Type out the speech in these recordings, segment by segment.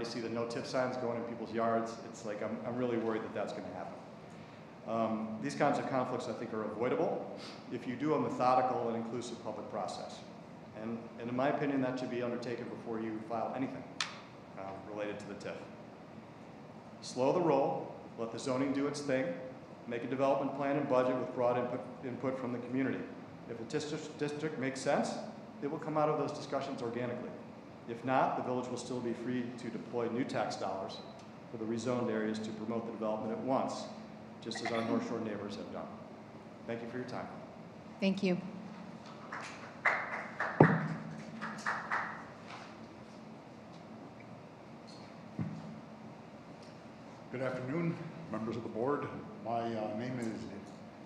already see the no TIF signs going in people's yards. It's like, I'm really worried that that's going to happen. These kinds of conflicts, I think, are avoidable if you do a methodical and inclusive public process. And in my opinion, that should be undertaken before you file anything related to the TIF. Slow the roll, let the zoning do its thing, make a development plan and budget with broad input from the community. If a district makes sense, it will come out of those discussions organically. If not, the village will still be free to deploy new tax dollars for the rezoned areas to promote the development at once, just as our North Shore neighbors have done. Thank you for your time. Thank you. Good afternoon, members of the board. My name is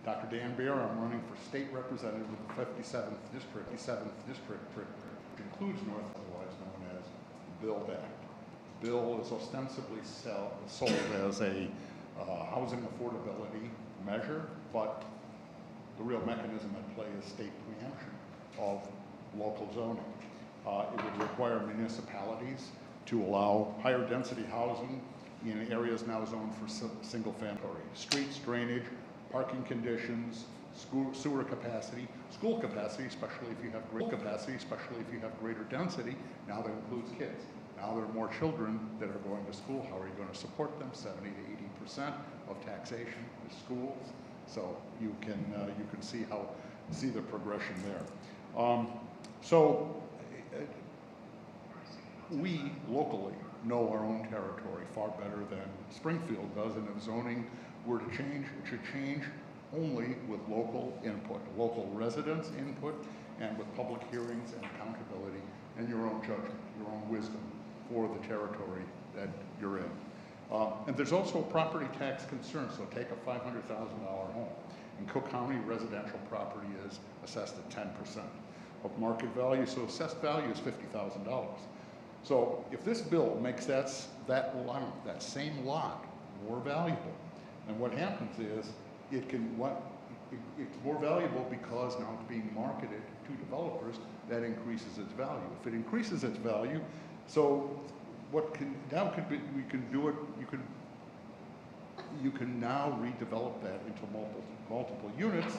Dr. Dan Bear. I'm running for state representative of the 57th District. 57th District includes North, otherwise known as Build Act. Bill is ostensibly sold as a housing affordability measure, but the real mechanism at play is state preemption of local zoning. It would require municipalities to allow higher density housing in areas now zoned for single family. Streets, drainage, parking conditions, sewer capacity, school capacity, especially if you have greater density. Now that includes kids. Now there are more children that are going to school. How are you going to support them? 70 to 80% of taxation is schools. So you can see the progression there. We locally know our own territory far better than Springfield does, and if zoning were to change, it should change only with local input, local residents' input, and with public hearings and accountability and your own judgment, your own wisdom for the territory that you're in. And there's also a property tax concern, so take a $500,000 home. In Cook County, residential property is assessed at 10% of market value, so assessed value is $50,000. So if this bill makes that same lot more valuable, and what happens is it's more valuable because now it's being marketed to developers, that increases its value. If it increases its value, so you can now redevelop that into multiple units.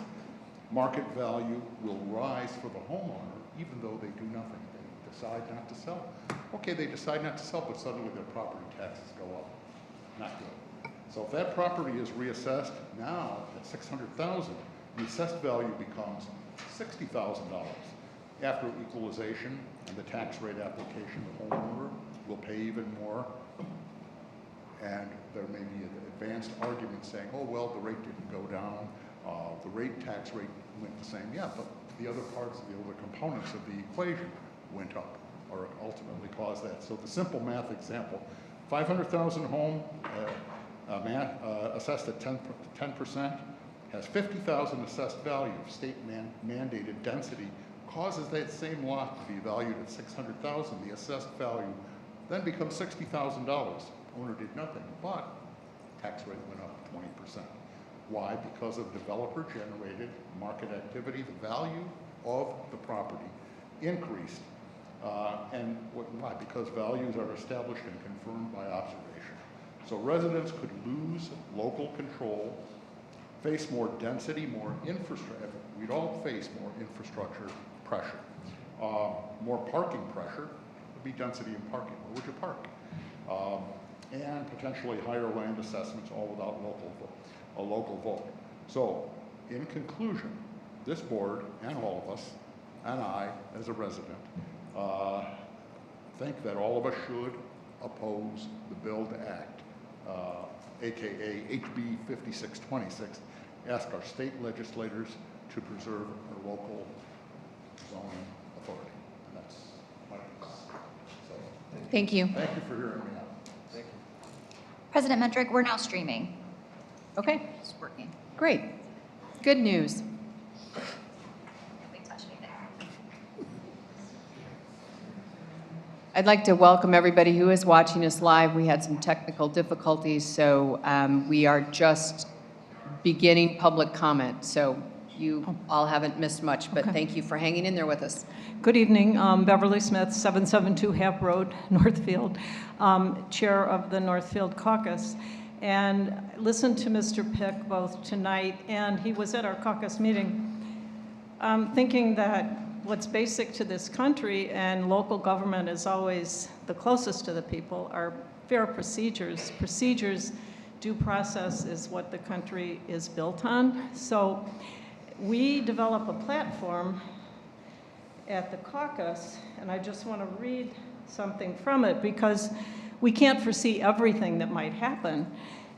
Market value will rise for the homeowner, even though they do nothing. They decide not to sell. Okay, they decide not to sell, but suddenly their property taxes go up. Not good. So if that property is reassessed now at $600,000, the assessed value becomes $60,000. After equalization and the tax rate application, the homeowner will pay even more. And there may be an advanced argument saying, oh, well, the rate didn't go down. The tax rate went the same. Yeah, but the other parts, the other components of the equation went up, or ultimately caused that. So the simple math example, 500,000 home assessed at 10%, has 50,000 assessed value. State mandated density causes that same lot to be valued at 600,000. The assessed value then becomes $60,000. Owner did nothing, but tax rate went up 20%. Why? Because of developer-generated market activity, the value of the property increased. And why? Because values are established and confirmed by observation. So residents could lose local control, face more density, more infrastructure. We'd all face more infrastructure pressure. More parking pressure would be density in parking. Where would you park? And potentially higher land assessments, all without a local vote. So, in conclusion, this board and all of us, and I as a resident, think that all of us should oppose the Build Act, aka HB 5626, ask our state legislators to preserve our local zoning authority. And that's my piece. So, Thank you. thank you for hearing me out. Thank you. President Metrick, we're now streaming. Okay, It's working. great. Good news. Nobody touched me there. I'd like to welcome everybody who is watching us live. We had some technical difficulties, so we are just beginning public comment. So you all haven't missed much, but Okay. thank you for hanging in there with us. Good evening, Beverly Smith, 772 Hap Road, Northfield, Chair of the Northfield Caucus. And listened to Mr. Pick both tonight, and he was at our caucus meeting, thinking that what's basic to this country, and local government is always the closest to the people, are fair procedures. Procedures, due process is what the country is built on. So we develop a platform at the caucus, and I just want to read something from it because we can't foresee everything that might happen.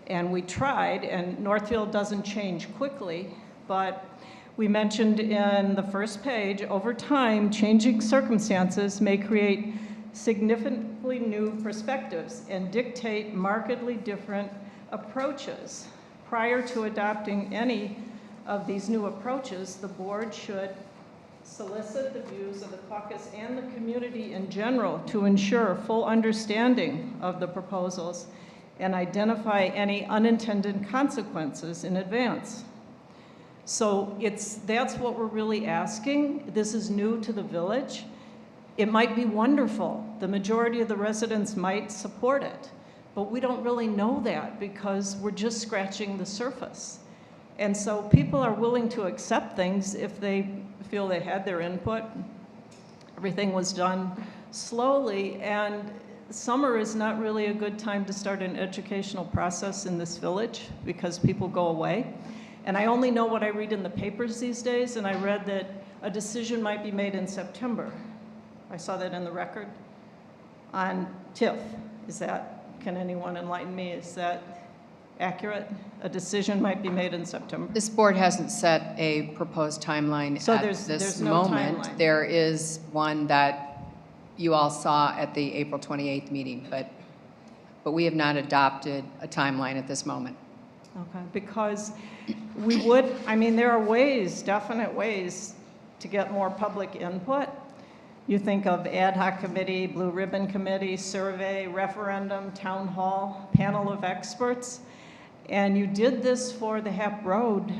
And we tried, and Northfield doesn't change quickly, but we mentioned in the first page, over time, changing circumstances may create significantly new perspectives and dictate markedly different approaches. Prior to adopting any of these new approaches, the board should solicit the views of the caucus and the community in general to ensure full understanding of the proposals and identify any unintended consequences in advance. So that's what we're really asking. This is new to the village. It might be wonderful. The majority of the residents might support it, but we don't really know that because we're just scratching the surface. And so people are willing to accept things if they feel they had their input. Everything was done slowly, and summer is not really a good time to start an educational process in this village because people go away. And I only know what I read in the papers these days, and I read that a decision might be made in September. I saw that in the record on TIF. Can anyone enlighten me? Is that accurate? A decision might be made in September. This board hasn't set a proposed timeline So at there's this no moment. timeline. There is one that you all saw at the April 28th meeting, but we have not adopted a timeline at this moment. Okay, because we would, there are ways, definite ways to get more public input. You think of ad hoc committee, blue ribbon committee, survey, referendum, town hall, panel of experts. And you did this for the Hap Road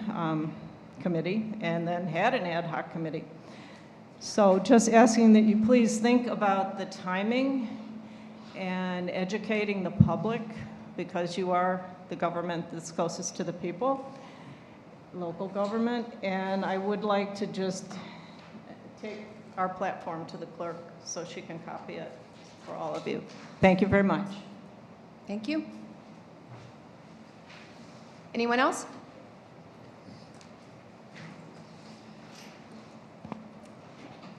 committee and then had an ad hoc committee. So just asking that you please think about the timing and educating the public because you are the government that's closest to the people, local government. And I would like to just take our platform to the clerk so she can copy it for all of you. Thank you very much. Thank you. Anyone else?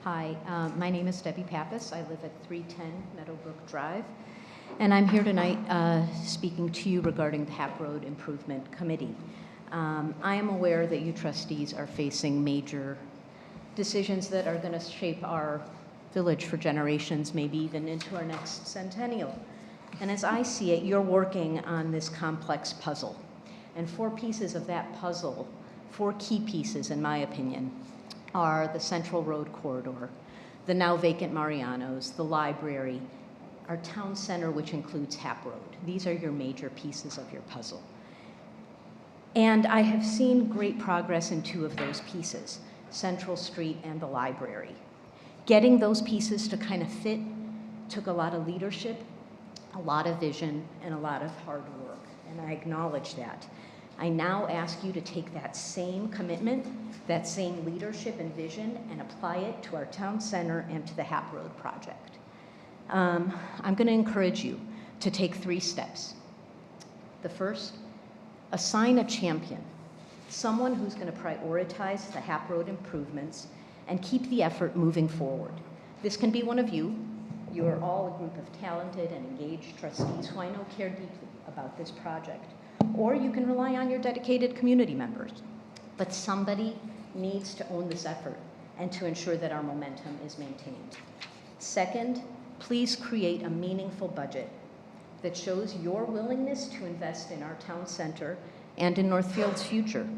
Hi, my name is Debbie Pappas. I live at 310 Meadowbrook Drive, and I'm here tonight speaking to you regarding the Hap Road Improvement Committee. I am aware that you trustees are facing major decisions that are going to shape our village for generations, maybe even into our next centennial. And as I see it, you're working on this complex puzzle. And four pieces of that puzzle, four key pieces in my opinion, are the Central Road Corridor, the now vacant Mariano's, the library, our town center, which includes Hap Road. These are your major pieces of your puzzle. And I have seen great progress in two of those pieces, Central Street and the library. Getting those pieces to kind of fit took a lot of leadership, a lot of vision, and a lot of hard work, and I acknowledge that. I now ask you to take that same commitment, that same leadership and vision, and apply it to our town center and to the Hap Road project. I'm going to encourage you to take 3 steps. The first, assign a champion, someone who's going to prioritize the Hap Road improvements and keep the effort moving forward. This can be one of you. You are all a group of talented and engaged trustees who I know care deeply about this project. Or you can rely on your dedicated community members. But somebody needs to own this effort and to ensure that our momentum is maintained. Second, please create a meaningful budget that shows your willingness to invest in our town center and in Northfield's future.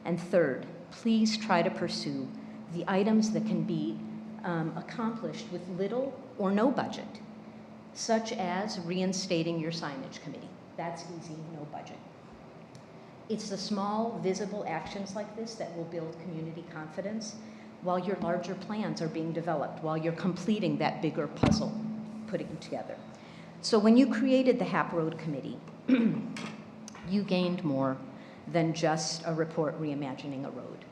And third, please try to pursue the items that can be accomplished with little or no budget, such as reinstating your signage committee. That's easy, no budget. It's the small, visible actions like this that will build community confidence while your larger plans are being developed, while you're completing that bigger puzzle, putting it together. So when you created the HAP Road Committee, you gained more than just a report reimagining a road.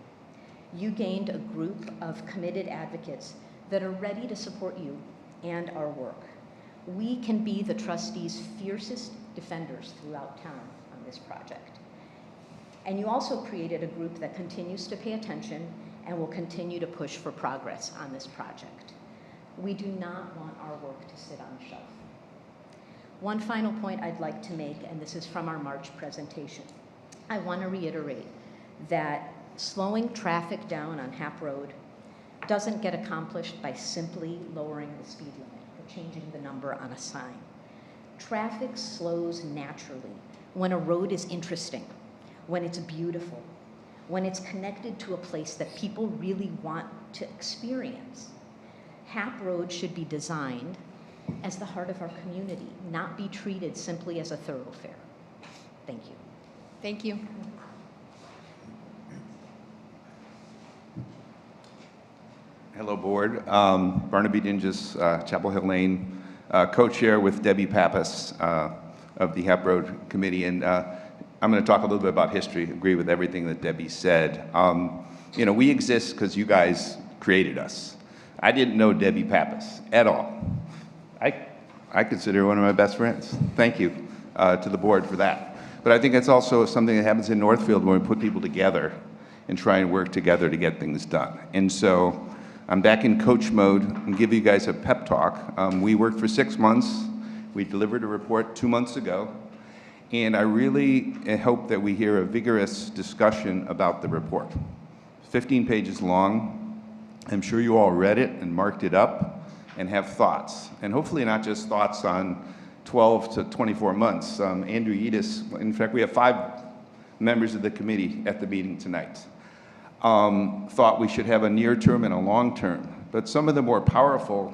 You gained a group of committed advocates that are ready to support you and our work. We can be the trustees' fiercest defenders throughout town on this project. And you also created a group that continues to pay attention and will continue to push for progress on this project. We do not want our work to sit on a shelf. One final point I'd like to make, and this is from our March presentation. I want to reiterate that slowing traffic down on Hap Road doesn't get accomplished by simply lowering the speed limit or changing the number on a sign. Traffic slows naturally when a road is interesting, when it's beautiful, when it's connected to a place that people really want to experience. Hap Road should be designed as the heart of our community, not be treated simply as a thoroughfare. Thank you. Thank you. Hello, Board. Barnaby Dinges, Chapel Hill Lane, co-chair with Debbie Pappas of the HAP Road Committee. And I'm going to talk a little bit about history, agree with everything that Debbie said. You know, we exist because you guys created us. I didn't know Debbie Pappas at all. I consider her one of my best friends. Thank you to the board for that. But I think it's also something that happens in Northfield when we put people together and try and work together to get things done. And so I'm back in coach mode and give you guys a pep talk. We worked for 6 months. We delivered a report 2 months ago. And I really hope that we hear a vigorous discussion about the report. 15 pages long. I'm sure you all read it and marked it up and have thoughts. And hopefully not just thoughts on 12 to 24 months. Andrew Yedis, in fact, we have 5 members of the committee at the meeting tonight. Thought we should have a near term and a long term. But some of the more powerful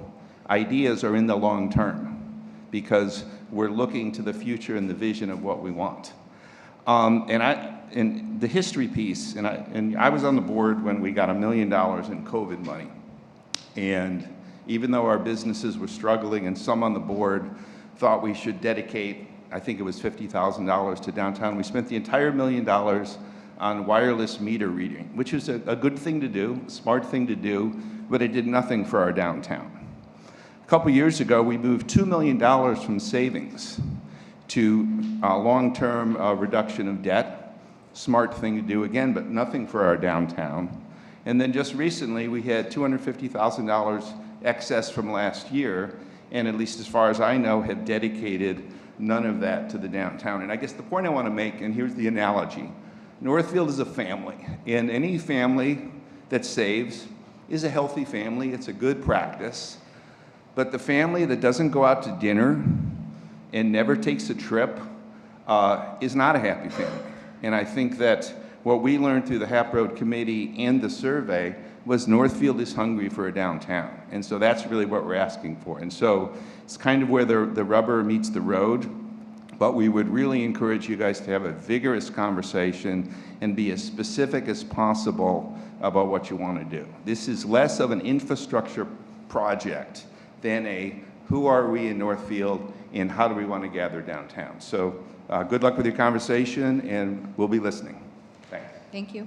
ideas are in the long term because we're looking to the future and the vision of what we want. And the history piece, and I was on the board when we got $1 million in COVID money. And even though our businesses were struggling and some on the board thought we should dedicate, I think it was $50,000 to downtown, we spent the entire $1 million on wireless meter reading, which is a good thing to do, a smart thing to do, but it did nothing for our downtown. A couple years ago, we moved $2 million from savings to long-term reduction of debt. Smart thing to do again, but nothing for our downtown. And then just recently, we had $250,000 excess from last year, and at least as far as I know, have dedicated none of that to the downtown. And I guess the point I want to make, and here's the analogy, Northfield is a family, and any family that saves is a healthy family. It's a good practice. But the family that doesn't go out to dinner and never takes a trip is not a happy family. And I think that what we learned through the HAP Road Committee and the survey was Northfield is hungry for a downtown. And so that's really what we're asking for. And so it's kind of where the rubber meets the road. But we would really encourage you guys to have a vigorous conversation and be as specific as possible about what you want to do. This is less of an infrastructure project than a who are we in Northfield and how do we want to gather downtown. So good luck with your conversation, and we'll be listening. Thanks. Thank you.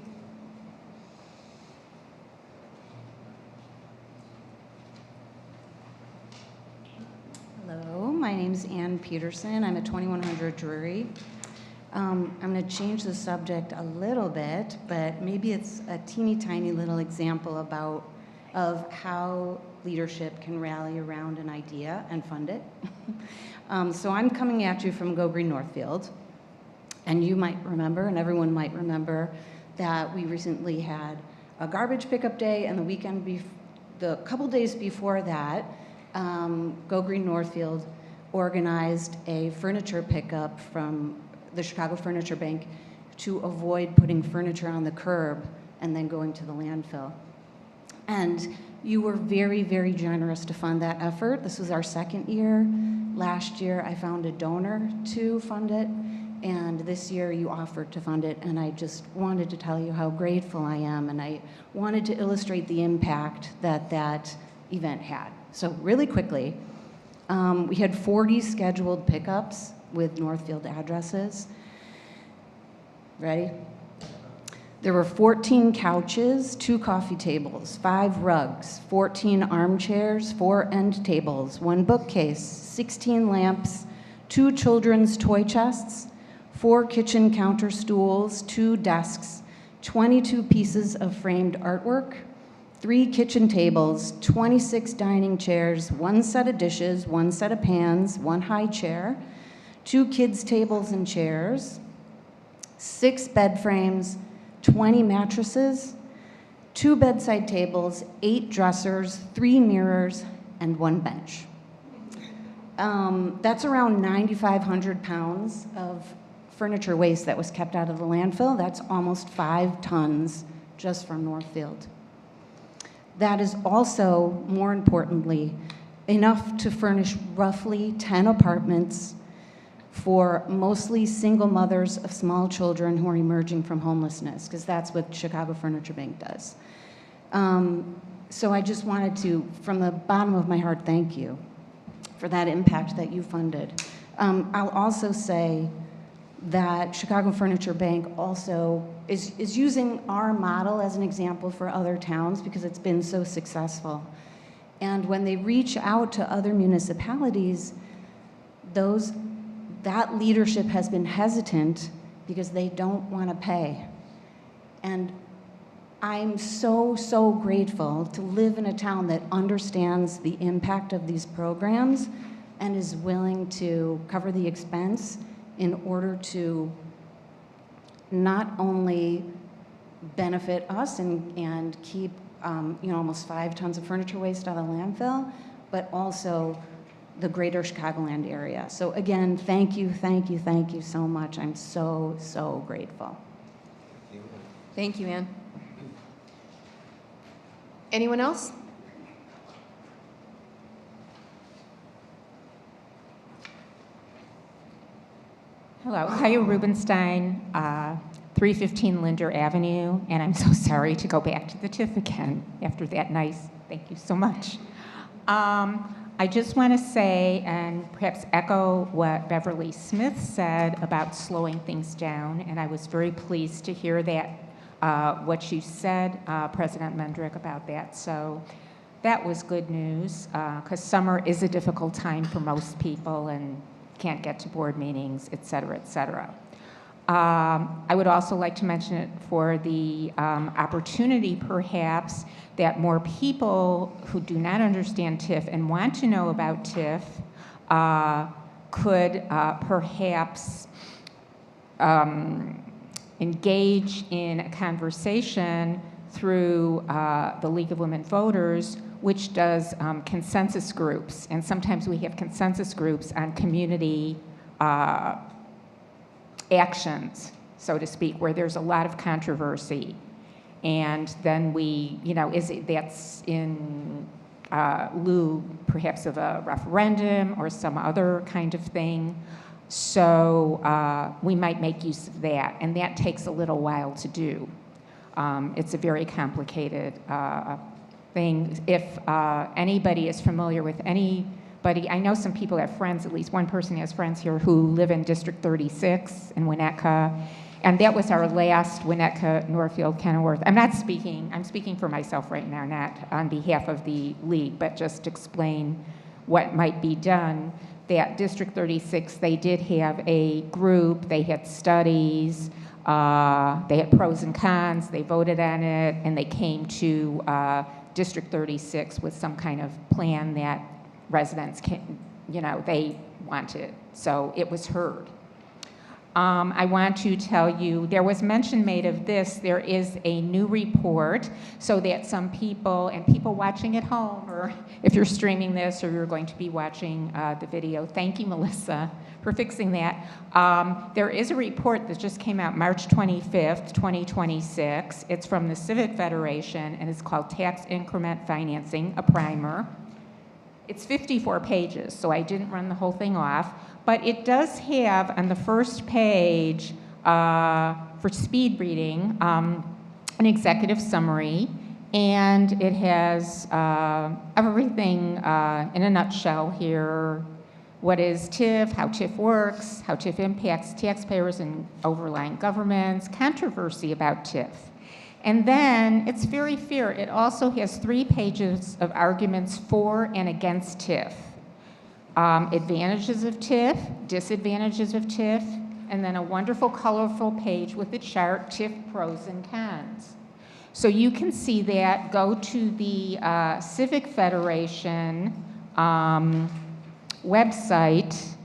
Hello, my name is Ann Peterson. I'm at 2100 Drury. I'm going to change the subject a little bit, but maybe it's a teeny tiny little example of how leadership can rally around an idea and fund it. So I'm coming at you from Go Green Northfield, and you might remember, and everyone might remember, that we recently had a garbage pickup day, and the couple days before that, Go Green Northfield organized a furniture pickup from the Chicago Furniture Bank to avoid putting furniture on the curb and then going to the landfill. And you were very, very generous to fund that effort. This was our second year, Last year, I found a donor to fund it, and this year you offered to fund it, and I just wanted to tell you how grateful I am, and I wanted to illustrate the impact that that event had. So really quickly, we had 40 scheduled pickups with Northfield addresses. Ready? There were 14 couches, 2 coffee tables, 5 rugs, 14 armchairs, 4 end tables, 1 bookcase, 16 lamps, 2 children's toy chests, 4 kitchen counter stools, 2 desks, 22 pieces of framed artwork, 3 kitchen tables, 26 dining chairs, 1 set of dishes, 1 set of pans, 1 high chair, 2 kids' tables and chairs, 6 bed frames, 20 mattresses, 2 bedside tables, 8 dressers, 3 mirrors, and 1 bench. That's around 9,500 pounds of furniture waste that was kept out of the landfill. That's almost 5 tons just from Northfield. That is also, more importantly, enough to furnish roughly 10 apartments for mostly single mothers of small children who are emerging from homelessness, because that's what Chicago Furniture Bank does. So I just wanted to, from the bottom of my heart, thank you for that impact that you funded. I'll also say that Chicago Furniture Bank also is using our model as an example for other towns because it's been so successful. And when they reach out to other municipalities, that leadership has been hesitant because they don't want to pay. And I'm so, so grateful to live in a town that understands the impact of these programs and is willing to cover the expense in order to not only benefit us and keep almost 5 tons of furniture waste out of the landfill, but also the greater Chicagoland area. So again, thank you, thank you, thank you so much. I'm so, so grateful. Thank you, Ann. Anyone else? Hello, Kaya Rubenstein, 315 Linder Avenue, and I'm so sorry to go back to the TIF again after that nice, thank you so much. I just want to say, and perhaps echo what Beverly Smith said about slowing things down, and I was very pleased to hear that, what you said, President Mendrick, about that. So that was good news, because summer is a difficult time for most people and can't get to board meetings, et cetera, et cetera. I would also like to mention it for the opportunity, perhaps, that more people who do not understand TIF and want to know about TIF could perhaps engage in a conversation through the League of Women Voters, which does consensus groups. And sometimes we have consensus groups on community actions, so to speak, where there's a lot of controversy. And then we, that's in lieu perhaps of a referendum or some other kind of thing. So we might make use of that, and that takes a little while to do. It's a very complicated thing. If anybody is familiar with anybody, I know some people have friends, at least one person has friends here who live in District 36 in Winnetka, and that was our last Winnetka, Northfield, Kenilworth. I'm speaking for myself right now, not on behalf of the League, but just explain what might be done. That District 36, they did have a group, they had studies, they had pros and cons, they voted on it, and they came to District 36 with some kind of plan that residents they wanted. So it was heard. I want to tell you, there was mention made of this. There is a new report so that some people, and people watching at home, or if you're streaming this or you're going to be watching the video, thank you, Melissa, for fixing that. There is a report that just came out March 25th, 2026. It's from the Civic Federation, and it's called Tax Increment Financing, a Primer. It's 54 pages, so I didn't run the whole thing off. But it does have on the first page, for speed reading, an executive summary, and it has everything in a nutshell here. What is TIF, how TIF works, how TIF impacts taxpayers and overlying governments, controversy about TIF. And then it's very fair. It also has 3 pages of arguments for and against TIF. Advantages of TIF, disadvantages of TIF, and then a wonderful colorful page with a chart, TIF pros and cons. So you can see that. Go to the Civic Federation website,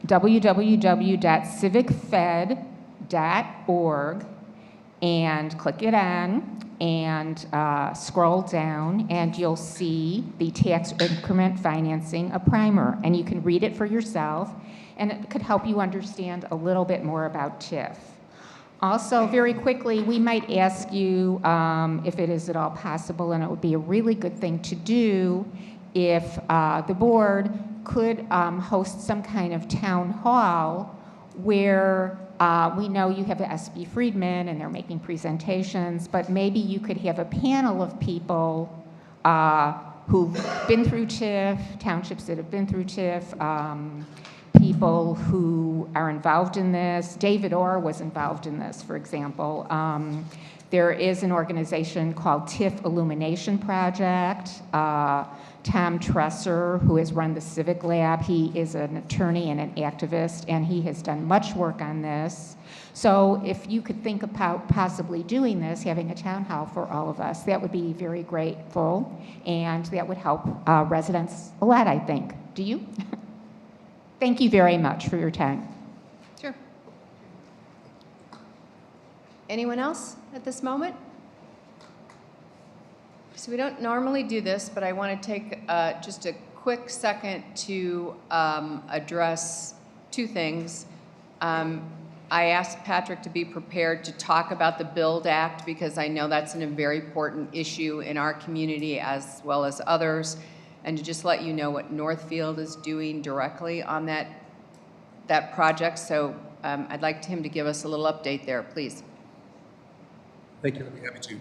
www.civicfed.org, and click it on and scroll down, and you'll see the tax increment financing, a primer, and you can read it for yourself, and it could help you understand a little bit more about TIF. Also, very quickly, we might ask you if it is at all possible, and it would be a really good thing to do if the board could host some kind of town hall where we know you have the SB Friedman and they're making presentations, but maybe you could have a panel of people who've been through TIF, townships that have been through TIF, people who are involved in this. David Orr was involved in this, for example. There is an organization called TIF Illumination Project. Tom Tresser, who has run the Civic Lab, he is an attorney and an activist, and he has done much work on this. So if you could think about possibly doing this, having a town hall for all of us, that would be very grateful, and that would help residents a lot, I think. Do you? Thank you very much for your time. Sure. Anyone else at this moment? So we don't normally do this, but I want to take just a quick second to address 2 things. I asked Patrick to be prepared to talk about the BUILD Act because I know that's a very important issue in our community as well as others, and to just let you know what Northfield is doing directly on that project. So I'd like him to give us a little update there, please. Thank you. I'd be happy to.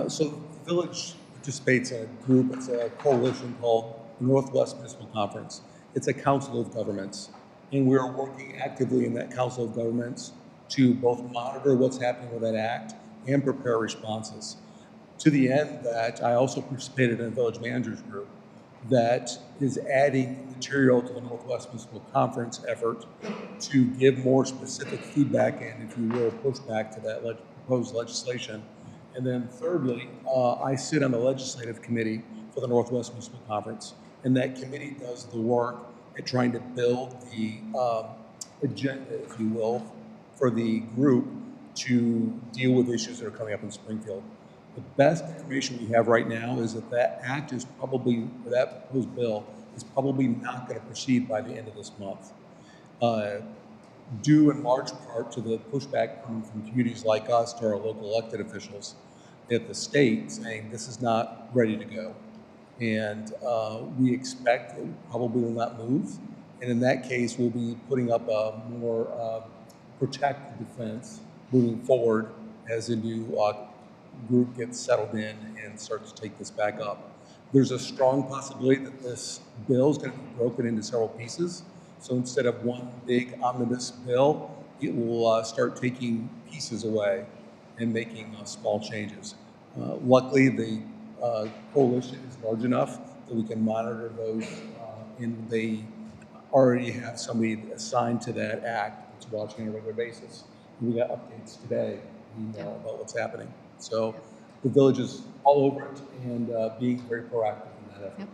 So the village participates in a group. It's a coalition called the Northwest Municipal Conference. It's a council of governments, and we're working actively in that council of governments to both monitor what's happening with that act and prepare responses. To the end that I also participated in a village managers group that is adding material to the Northwest Municipal Conference effort to give more specific feedback and, if you will, pushback to that proposed legislation. And then thirdly, I sit on the legislative committee for the Northwest Municipal Conference, and that committee does the work at trying to build the agenda, if you will, for the group to deal with issues that are coming up in Springfield. The best information we have right now is that that act is probably, or that proposed bill, is probably not going to proceed by the end of this month. Due in large part to the pushback coming from communities like us to our local elected officials at the state saying this is not ready to go. And we expect it probably will not move. And in that case, we'll be putting up a more protected defense moving forward as a new group gets settled in and starts to take this back up. There's a strong possibility that this bill is going to be broken into several pieces. So instead of one big omnibus bill, it will start taking pieces away and making small changes. Luckily, the coalition is large enough that we can monitor those, and they already have somebody assigned to that act that's watching on a regular basis. And we got updates today about what's happening. So the village is all over it and being very proactive in that effort. Yep.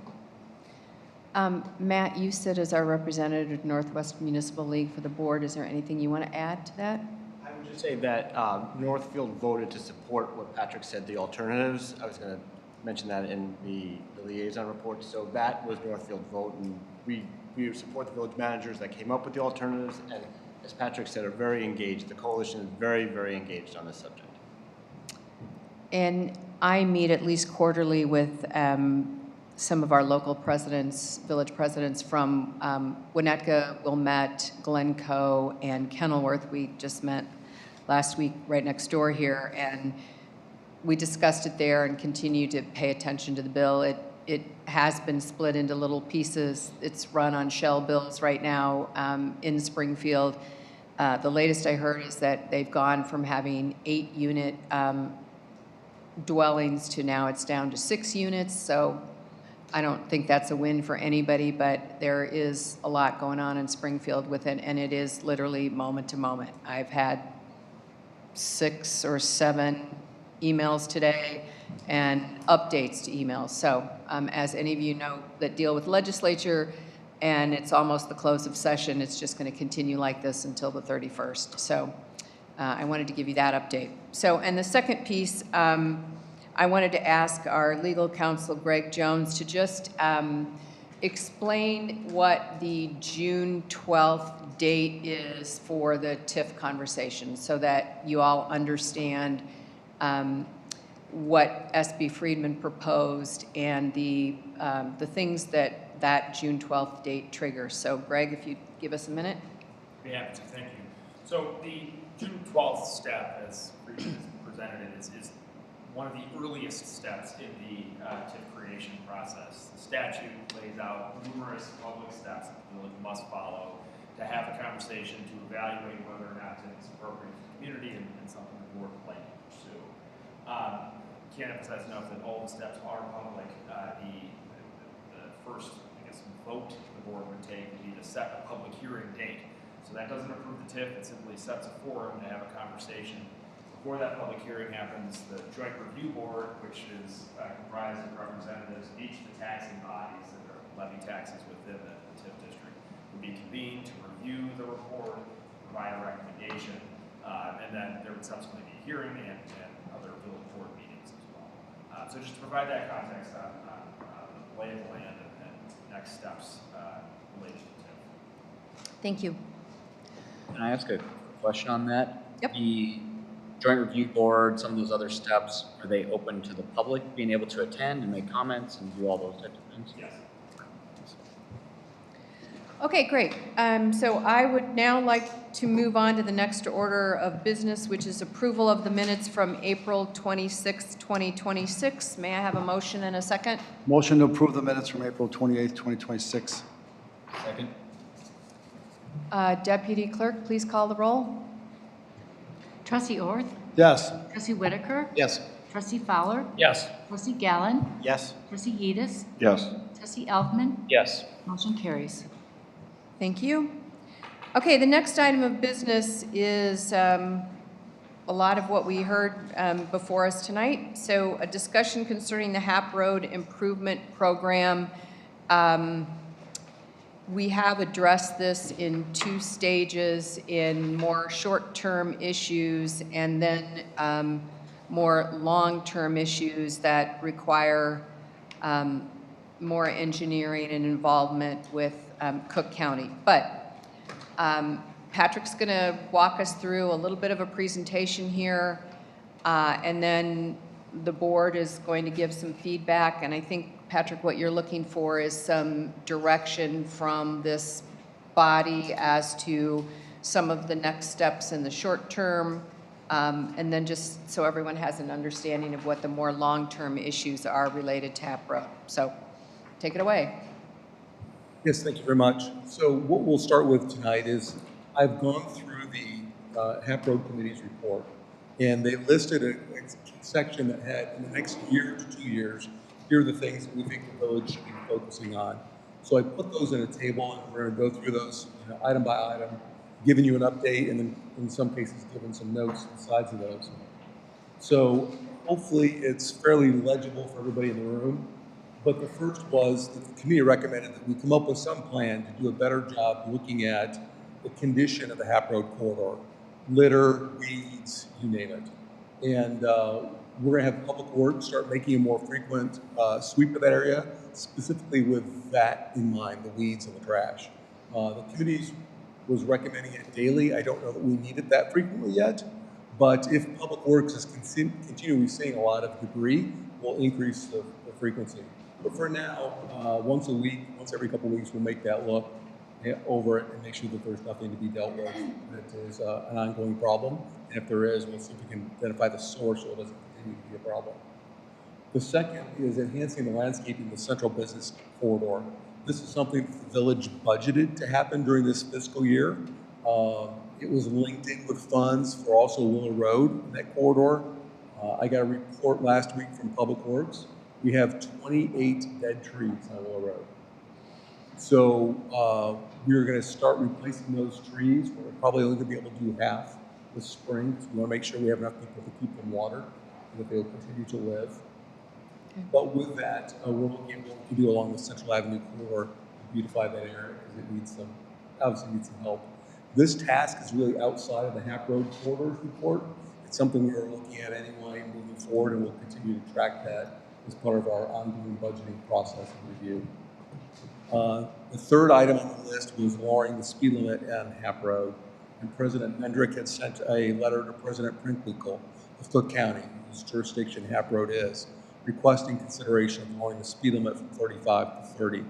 Matt, you sit as our representative at Northwest Municipal League for the board. Is there anything you want to add to that? I would just say that Northfield voted to support what Patrick said, the alternatives. I was going to mention that in the liaison report. So that was Northfield's vote, and we support the village managers that came up with the alternatives, and as Patrick said, are very engaged. The coalition is very, very engaged on this subject. And I meet at least quarterly with some of our local presidents, village presidents from Winnetka, Wilmette, Glencoe, and Kenilworth. We just met last week right next door here, and we discussed it there and continue to pay attention to the bill. It has been split into little pieces. It's run on shell bills right now in Springfield. The latest I heard is that they've gone from having 8-unit dwellings to now it's down to 6 units. So I don't think that's a win for anybody, but there is a lot going on in Springfield with it, and it is literally moment to moment. I've had 6 or 7 emails today and updates to emails. So as any of you know that deal with legislature, and it's almost the close of session, it's just going to continue like this until the 31st. So I wanted to give you that update. So, and the second piece, I wanted to ask our legal counsel, Greg Jones, to just explain what the June 12th date is for the TIF conversation so that you all understand what SB Friedman proposed and the things that June 12th date triggers. So Greg, if you'd give us a minute. Be happy to, thank you. So the June 12th step, as Friedman has presented it, is one of the earliest steps in the TIF creation process. The statute lays out numerous public steps that the village must follow to have a conversation to evaluate whether or not TIF is appropriate for the community and something the board would like to pursue. Can't emphasize enough that all the steps are public. The first, I guess, vote the board would take would be to set a public hearing date. So that doesn't approve the TIF, it simply sets a forum to have a conversation. Before that public hearing happens, the Joint Review Board, which is comprised of representatives of each of the taxing bodies that are levy taxes within the TIF district, would be convened to review the report, provide a recommendation, and then there would subsequently be a hearing and other village board meetings as well. So just to provide that context on the lay of the land and next steps related to TIF. Thank you. Can I ask a question on that? Yep. The Joint Review Board, some of those other steps, are they open to the public being able to attend and make comments and do all those types of things? Yes. Okay, great. So I would now like to move on to the next order of business, which is approval of the minutes from April 26, 2026. May I have a motion and a second? Motion to approve the minutes from April 28th, 2026. Second. Deputy Clerk, please call the roll. Trustee Orth? Yes. Trustee Whitaker? Yes. Trustee Fowler? Yes. Trustee Gallen? Yes. Trustee Yedis? Yes. Trustee Elfman? Yes. Motion carries. Thank you. Okay, the next item of business is a lot of what we heard before us tonight. So a discussion concerning the Hap Road Improvement Program. We have addressed this in 2 stages, in more short-term issues and then more long-term issues that require more engineering and involvement with Cook County. But Patrick's going to walk us through a little bit of a presentation here, and then the board is going to give some feedback. And I think, Patrick, what you're looking for is some direction from this body as to some of the next steps in the short term, and then just so everyone has an understanding of what the more long-term issues are related to Hap Road. So take it away. Yes, thank you very much. So what we'll start with tonight is I've gone through the Hap Road Committee's report, and they listed a section that had, in the next year to 2 years, here are the things that we think the village should be focusing on. So I put those in a table, and we're going to go through those item by item, giving you an update, and then in some cases giving some notes besides of those. So hopefully it's fairly legible for everybody in the room. But the first was that the committee recommended that we come up with some plan to do a better job looking at the condition of the Hap Road corridor, litter, weeds, you name it. And we're going to have Public Works start making a more frequent sweep of that area, specifically with that in mind, the weeds and the trash. The committee was recommending it daily. I don't know that we need it that frequently yet, but if Public Works is continually seeing a lot of debris, we'll increase the frequency. But for now, once a week, once every couple of weeks, we'll make that look over it and make sure that there's nothing to be dealt with, that there's an ongoing problem. And if there is, we'll see if we can identify the source so it doesn't continue to be a problem. The second is enhancing the landscaping of the central business corridor. This is something that the village budgeted to happen during this fiscal year. It was linked in with funds for also Willow Road in that corridor. I got a report last week from Public Works. We have 28 dead trees on Willow Road. So we're going to start replacing those trees. We're probably only going to be able to do half this spring, because we want to make sure we have enough people to keep them watered and that they'll continue to live. Okay. But with that, we're looking at what we can do along the Central Avenue corridor to beautify that area, because it needs some, obviously needs some help. This task is really outside of the Hap Road corridors report. It's something we're looking at anyway moving forward, and we'll continue to track that as part of our ongoing budgeting process and review. The third item on the list was lowering the speed limit on Hap Road. And President Mendrick had sent a letter to President Prinkwinkle of Cook County, whose jurisdiction Hap Road is, requesting consideration of lowering the speed limit from 35 to 30.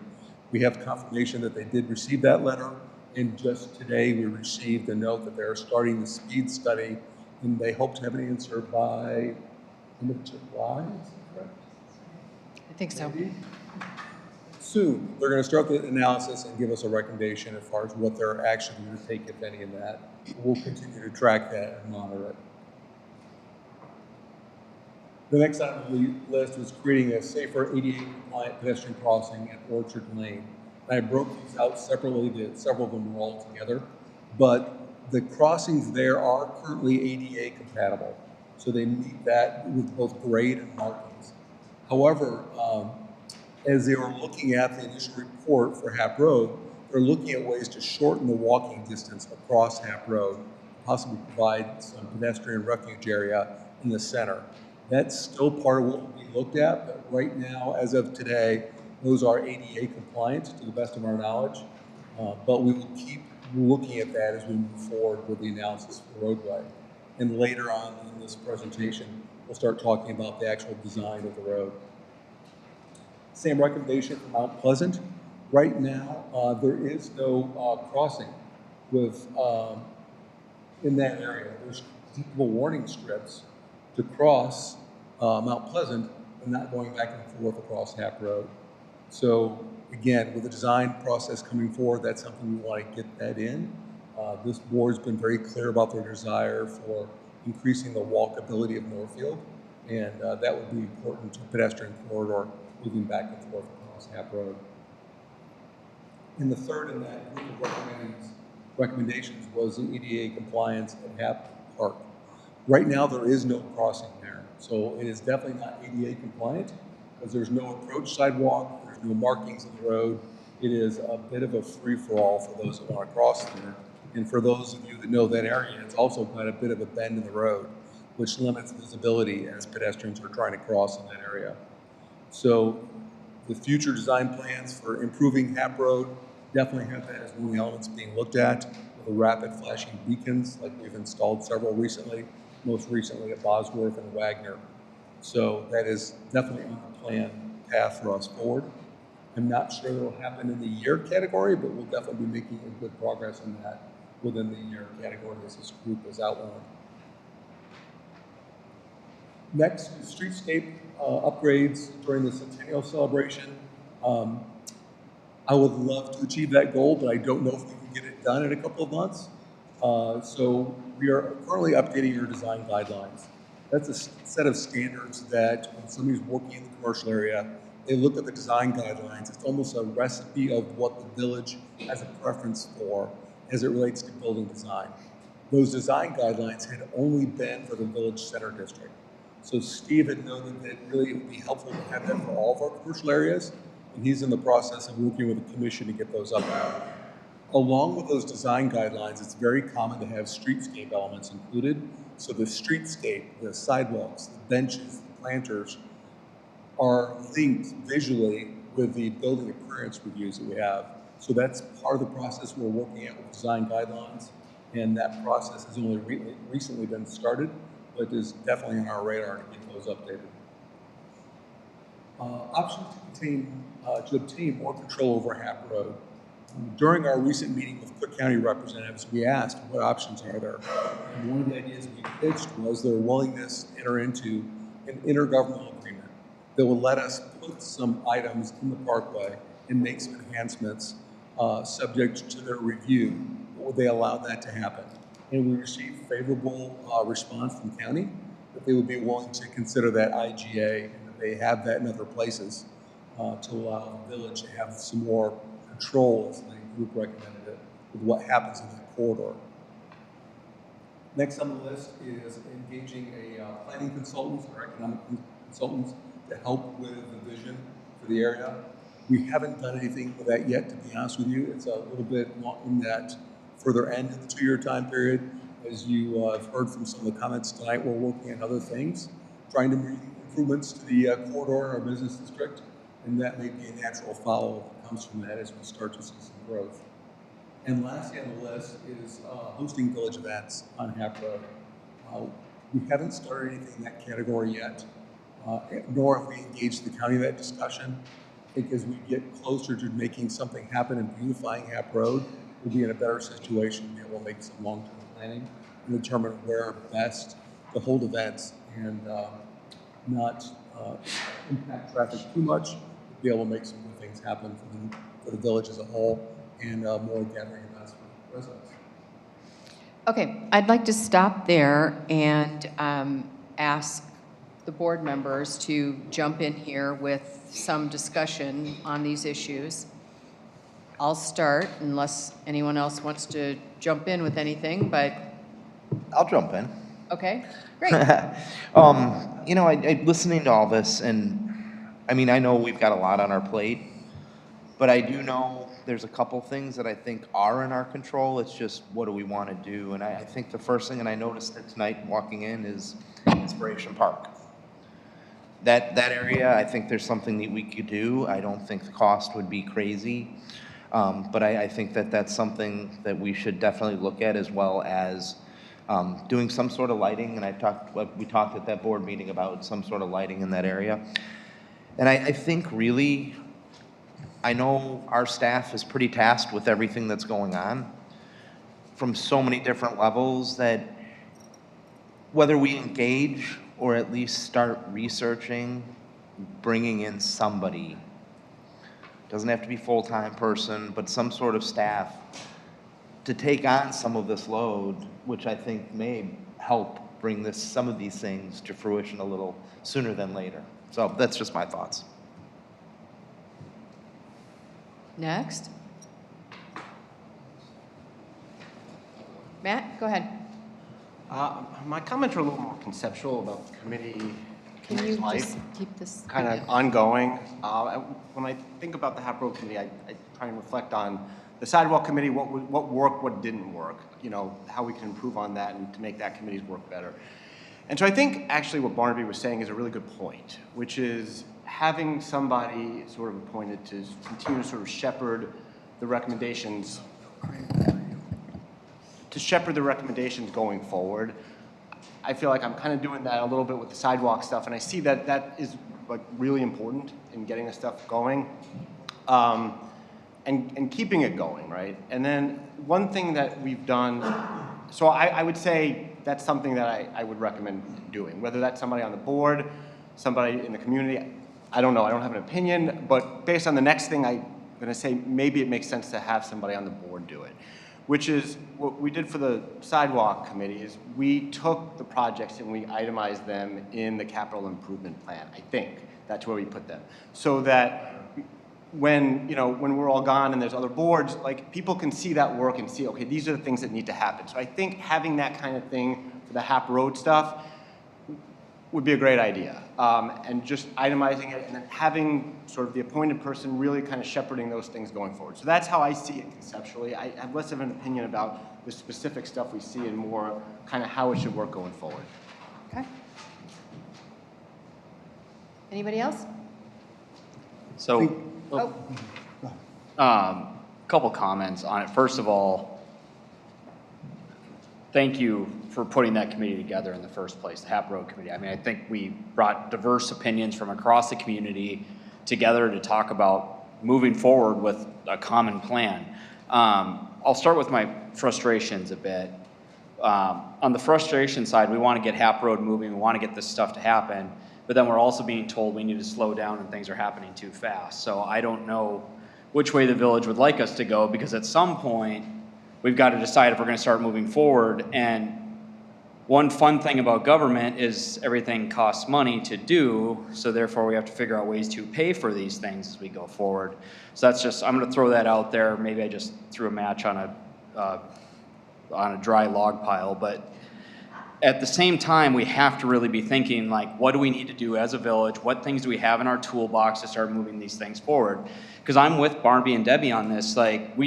We have confirmation that they did receive that letter, and just today we received a note that they're starting the speed study, and they hope to have an answer by end of July, is that correct? I think so. Maybe? Soon. They're going to start the analysis and give us a recommendation as far as what they're actually going to take, if any, in that. We'll continue to track that and monitor it. The next item on the list was creating a safer ADA-compliant pedestrian crossing at Orchard Lane. And I broke these out separately. Several of them were all together, but the crossings there are currently ADA compatible, so they meet that with both grade and markings. However, as they were looking at the initial report for Hap Road, they're looking at ways to shorten the walking distance across Hap Road, possibly provide some pedestrian refuge area in the center. That's still part of what will be looked at, but right now, as of today, those are ADA compliant to the best of our knowledge. But we will keep looking at that as we move forward with the analysis of the roadway. And later on in this presentation, we'll start talking about the actual design of the road. Same recommendation for Mount Pleasant. Right now, there is no crossing with in that area. There's people warning strips to cross Mount Pleasant and not going back and forth across Hap Road. So again, with the design process coming forward, that's something we want to get that in. This board's been very clear about their desire for increasing the walkability of Northfield, and that would be important to pedestrian corridor moving back and forth across Hap Road. And the third in that group of recommendations was the ADA compliance at Hap Park. Right now, there is no crossing there, so it is definitely not ADA compliant because there's no approach sidewalk, there's no markings in the road. It is a bit of a free-for-all for those that want to cross there. And for those of you that know that area, it's also got a bit of a bend in the road, which limits visibility as pedestrians are trying to cross in that area. So the future design plans for improving Hap Road definitely have that as one of the elements being looked at, with the rapid flashing beacons, like we've installed several recently, most recently at Bosworth and Wagner. So that is definitely on the plan path for us forward. I'm not sure it'll happen in the year category, but we'll definitely be making a good progress in that within the year category as this group is outlined. Next, streetscape upgrades during the centennial celebration. I would love to achieve that goal, but I don't know if we can get it done in a couple of months. So we are currently updating your design guidelines. That's a set of standards that when somebody's working in the commercial area, they look at the design guidelines. It's almost a recipe of what the village has a preference for as it relates to building design. Those design guidelines had only been for the village center district. So Steve had noted that really it would be helpful to have that for all of our commercial areas, and he's in the process of working with the commission to get those up now. Along with those design guidelines, it's very common to have streetscape elements included. So the streetscape, the sidewalks, the benches, the planters are linked visually with the building appearance reviews that we have. So that's part of the process we're working at with design guidelines, and that process has only recently been started, but is definitely on our radar to get those updated. Options to obtain more control over Hap Road. During our recent meeting with Cook County representatives, we asked what options are there. And one of the ideas we pitched was their willingness to enter into an intergovernmental agreement that will let us put some items in the parkway and make some enhancements subject to their review. Would they allow that to happen? And we received favorable response from the county that they would be willing to consider that IGA and that they have that in other places to allow the village to have some more control, as the group recommended it, with what happens in that corridor. Next on the list is engaging a planning consultant or economic consultants to help with the vision for the area. We haven't done anything with that yet, to be honest with you. It's a little bit in that further end of the 2-year time period. As you have heard from some of the comments tonight, we're working on other things, trying to make improvements to the corridor in our business district, and that may be a natural follow that comes from that as we start to see some growth. And lastly on the list is hosting village events on Hap Road. We haven't started anything in that category yet, nor have we engaged the county in that discussion. I think as we get closer to making something happen and beautifying Hap Road, we'll be in a better situation to be able to make some long-term planning and determine where best to hold events and not impact traffic too much, be able to make some good things happen for the village as a whole and more gathering events for residents. Okay, I'd like to stop there and ask the board members to jump in here with some discussion on these issues. I'll start unless anyone else wants to jump in with anything, but. I'll jump in. Okay, great. You know, listening to all this, and I mean, I know we've got a lot on our plate, but I do know there's a couple things that I think are in our control. It's just, what do we want to do? And I think the first thing, and I noticed it tonight walking in, is Inspiration Park. That area, I think there's something that we could do. I don't think the cost would be crazy, but I think that that's something that we should definitely look at, as well as doing some sort of lighting. And we talked at that board meeting about some sort of lighting in that area. And I think really, I know our staff is pretty tasked with everything that's going on from so many different levels, that whether we engage or at least start researching, bringing in somebody, doesn't have to be a full-time person, but some sort of staff to take on some of this load, which I think may help bring some of these things to fruition a little sooner than later. So that's just my thoughts. Next. Matt, go ahead. My comments are a little more conceptual about the committee's life. Just keep this kind of ongoing. When I think about the Hap Road Committee, I try and reflect on the Sidewalk Committee, what worked, what didn't work, you know, how we can improve on that and to make that committee's work better. And so I think actually what Barnaby was saying is a really good point, which is having somebody sort of appointed to continue to sort of shepherd the recommendations, going forward. I feel like I'm kind of doing that a little bit with the sidewalk stuff, and I see that that is like really important in getting the stuff going. And keeping it going, right? And then one thing that we've done, so I would say that's something that I would recommend doing, whether that's somebody on the board, somebody in the community, I don't know, I don't have an opinion, but based on the next thing, I'm gonna say maybe it makes sense to have somebody on the board do it, which is what we did for the sidewalk committee is we took the projects and we itemized them in the capital improvement plan. I think that's where we put them, so that when we're all gone and there's other boards, like people can see that work and see, okay, these are the things that need to happen. So I think having that kind of thing for the Hap Road stuff would be a great idea. And just itemizing it and then having sort of the appointed person really kind of shepherding those things going forward. So that's how I see it conceptually. I have less of an opinion about the specific stuff we see and more kind of how it should work going forward. Okay. Anybody else? So, couple comments on it. First of all, thank you for putting that committee together in the first place, the HAP Road Committee. I mean, I think we brought diverse opinions from across the community together to talk about moving forward with a common plan. I'll start with my frustrations a bit. On the frustration side, we want to get HAP Road moving, we want to get this stuff to happen, but then we're also being told we need to slow down and things are happening too fast. So I don't know which way the village would like us to go, because at some point, we've got to decide if we're going to start moving forward. And one fun thing about government is everything costs money to do, so therefore we have to figure out ways to pay for these things as we go forward. So that's just, I'm going to throw that out there. Maybe I just threw a match on a dry log pile, but at the same time, we have to really be thinking, like, what do we need to do as a village? What things do we have in our toolbox to start moving these things forward? Because I'm with Barnaby and Debbie on this. Like, we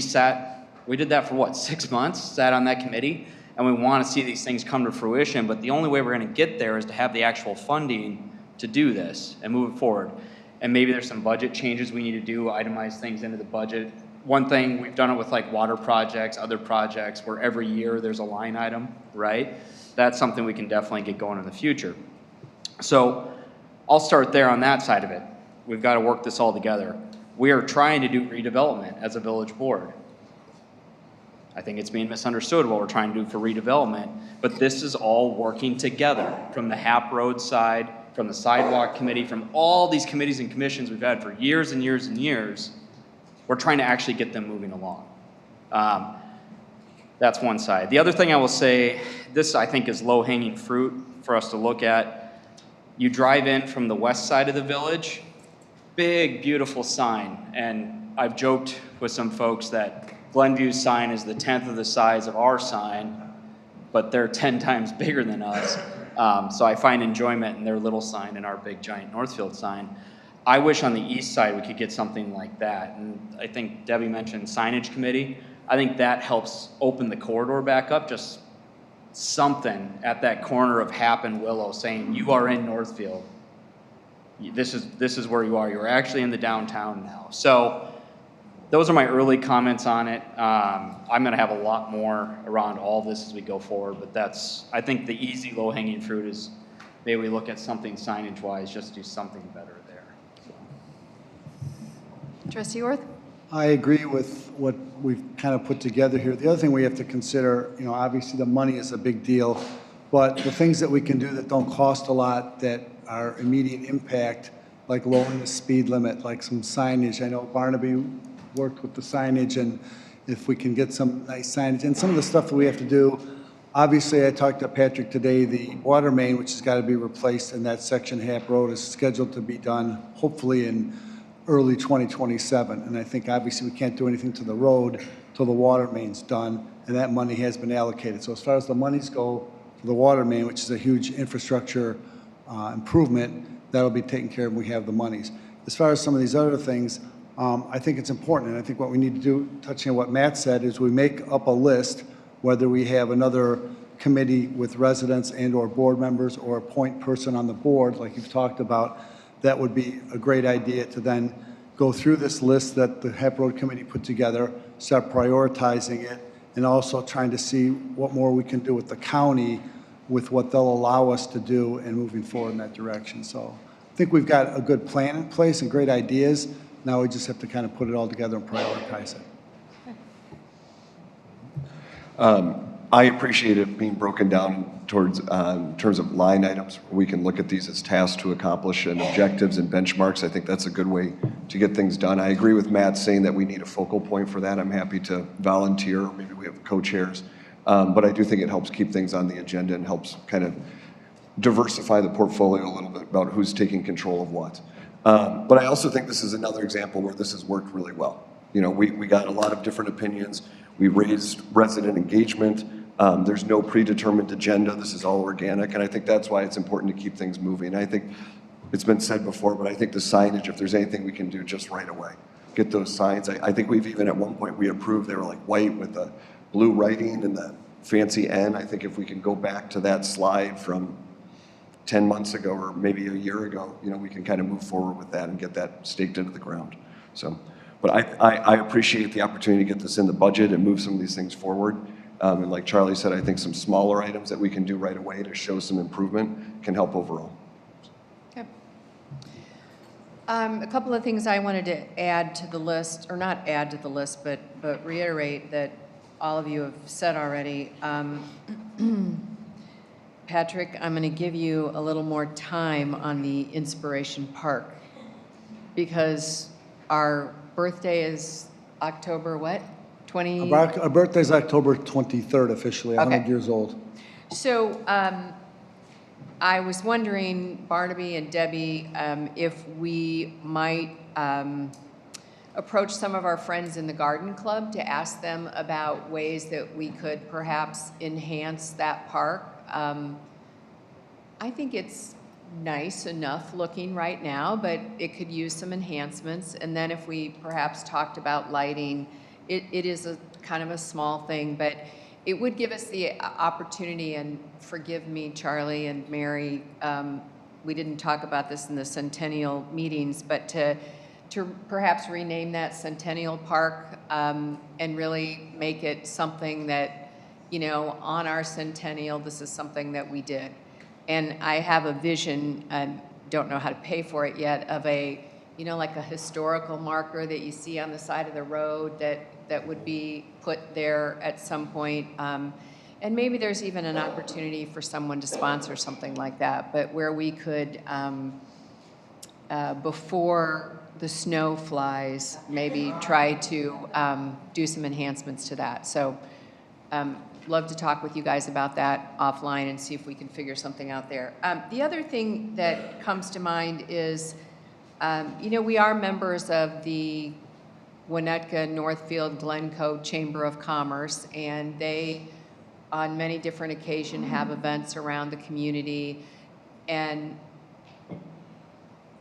did that for what, 6 months? Sat on that committee, and we want to see these things come to fruition. But the only way we're going to get there is to have the actual funding to do this and move it forward. And maybe there's some budget changes we need to do, itemize things into the budget. One thing, we've done it with like water projects, other projects, where every year there's a line item, right? That's something we can definitely get going in the future. So I'll start there on that side of it. We've got to work this all together. We are trying to do redevelopment as a village board. I think it's being misunderstood what we're trying to do for redevelopment, but this is all working together from the HAP Road side, from the Sidewalk Committee, from all these committees and commissions we've had for years and years and years. We're trying to actually get them moving along. That's one side. The other thing I will say, this I think is low-hanging fruit for us to look at. You drive in from the west side of the village, big, beautiful sign. And I've joked with some folks that Glenview's sign is the 10th of the size of our sign, but they're 10 times bigger than us. So I find enjoyment in their little sign and our big, giant Northfield sign. I wish on the east side we could get something like that. And I think Debbie mentioned signage committee. I think that helps open the corridor back up, just something at that corner of Hap and Willow saying, you are in Northfield. This is where you are. You're actually in the downtown now. So those are my early comments on it. I'm gonna have a lot more around all this as we go forward, but that's, I think the easy low-hanging fruit is maybe we look at something signage-wise, just do something better there. So. Trustee Orth? I agree with what we've kind of put together here. The other thing we have to consider, you know, obviously the money is a big deal, but the things that we can do that don't cost a lot, that are immediate impact, like lowering the speed limit, like some signage. I know Barnaby worked with the signage, and if we can get some nice signage, and some of the stuff that we have to do, obviously I talked to Patrick today, the water main, which has got to be replaced in that section, Hap Road, is scheduled to be done hopefully in early 2027. And I think obviously we can't do anything to the road till the water main's done, and that money has been allocated. So as far as the monies go for the water main, which is a huge infrastructure improvement, that'll be taken care of when we have the monies. As far as some of these other things, I think it's important, and I think what we need to do, touching on what Matt said, is we make up a list, whether we have another committee with residents and or board members or a point person on the board, like you've talked about. That would be a great idea to then go through this list that the HAP Road Committee put together, start prioritizing it, and also trying to see what more we can do with the county with what they'll allow us to do and moving forward in that direction. So I think we've got a good plan in place and great ideas. Now we just have to kind of put it all together and prioritize it. I appreciate it being broken down towards in terms of line items. We can look at these as tasks to accomplish and objectives and benchmarks. I think that's a good way to get things done. I agree with Matt saying that we need a focal point for that. I'm happy to volunteer, or maybe we have co-chairs. But I do think it helps keep things on the agenda and helps kind of diversify the portfolio a little bit about who's taking control of what. But I also think this is another example where this has worked really well. You know, we got a lot of different opinions. We raised resident engagement. There's no predetermined agenda. This is all organic, and I think that's why it's important to keep things moving. I think it's been said before, but I think the signage, if there's anything we can do just right away, get those signs. I think we've even at one point we approved, they were like white with the blue writing and the fancy N. I think if we can go back to that slide from 10 months ago or maybe a year ago, you know, we can kind of move forward with that and get that staked into the ground. So, but I appreciate the opportunity to get this in the budget and move some of these things forward. And like Charlie said, I think some smaller items that we can do right away to show some improvement can help overall. Okay. A couple of things I wanted to add to the list, or not add to the list, but reiterate that all of you have said already. Patrick, I'm going to give you a little more time on the Inspiration Park because our birthday is October what? 20? Our birthday's October 23rd officially, 100 Okay. years old. So I was wondering, Barnaby and Debbie, if we might approach some of our friends in the Garden Club to ask them about ways that we could perhaps enhance that park. I think it's nice enough looking right now, but it could use some enhancements. And then if we perhaps talked about lighting, it is a kind of a small thing, but it would give us the opportunity, and forgive me, Charlie and Mary, we didn't talk about this in the Centennial meetings, but to perhaps rename that Centennial Park and really make it something that, you know, on our centennial, this is something that we did. And I have a vision, and don't know how to pay for it yet, of a, you know, like a historical marker that you see on the side of the road that would be put there at some point. And maybe there's even an opportunity for someone to sponsor something like that, but where we could, before the snow flies, maybe try to do some enhancements to that. So love to talk with you guys about that offline and see if we can figure something out there. The other thing that comes to mind is, you know, we are members of the Winnetka, Northfield, Glencoe Chamber of Commerce, and they, on many different occasions, have events around the community. And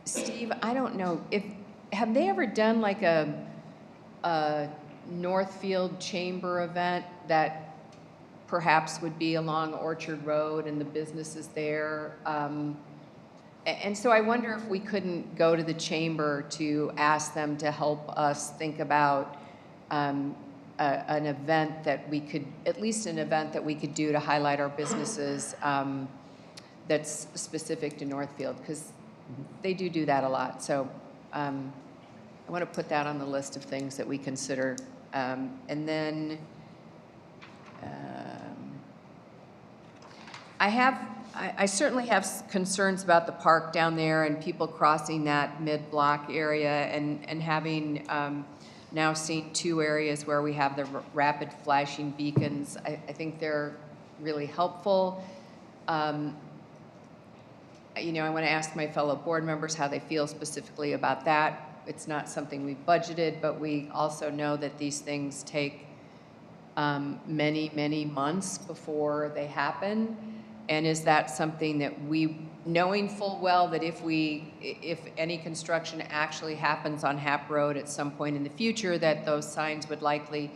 Steve, I don't know, have they ever done like a Northfield Chamber event that perhaps would be along Orchard Road and the businesses there? And so I wonder if we couldn't go to the chamber to ask them to help us think about an event that we could, at least an event that we could do to highlight our businesses that's specific to Northfield, because they do that a lot. So I want to put that on the list of things that we consider. And then I certainly have concerns about the park down there and people crossing that mid-block area, and having now seen 2 areas where we have the rapid flashing beacons. I think they're really helpful. You know, I want to ask my fellow board members how they feel specifically about that. It's not something we've budgeted, but we also know that these things take many, many months before they happen. And is that something that we, knowing full well that if any construction actually happens on Hap Road at some point in the future, that those signs would likely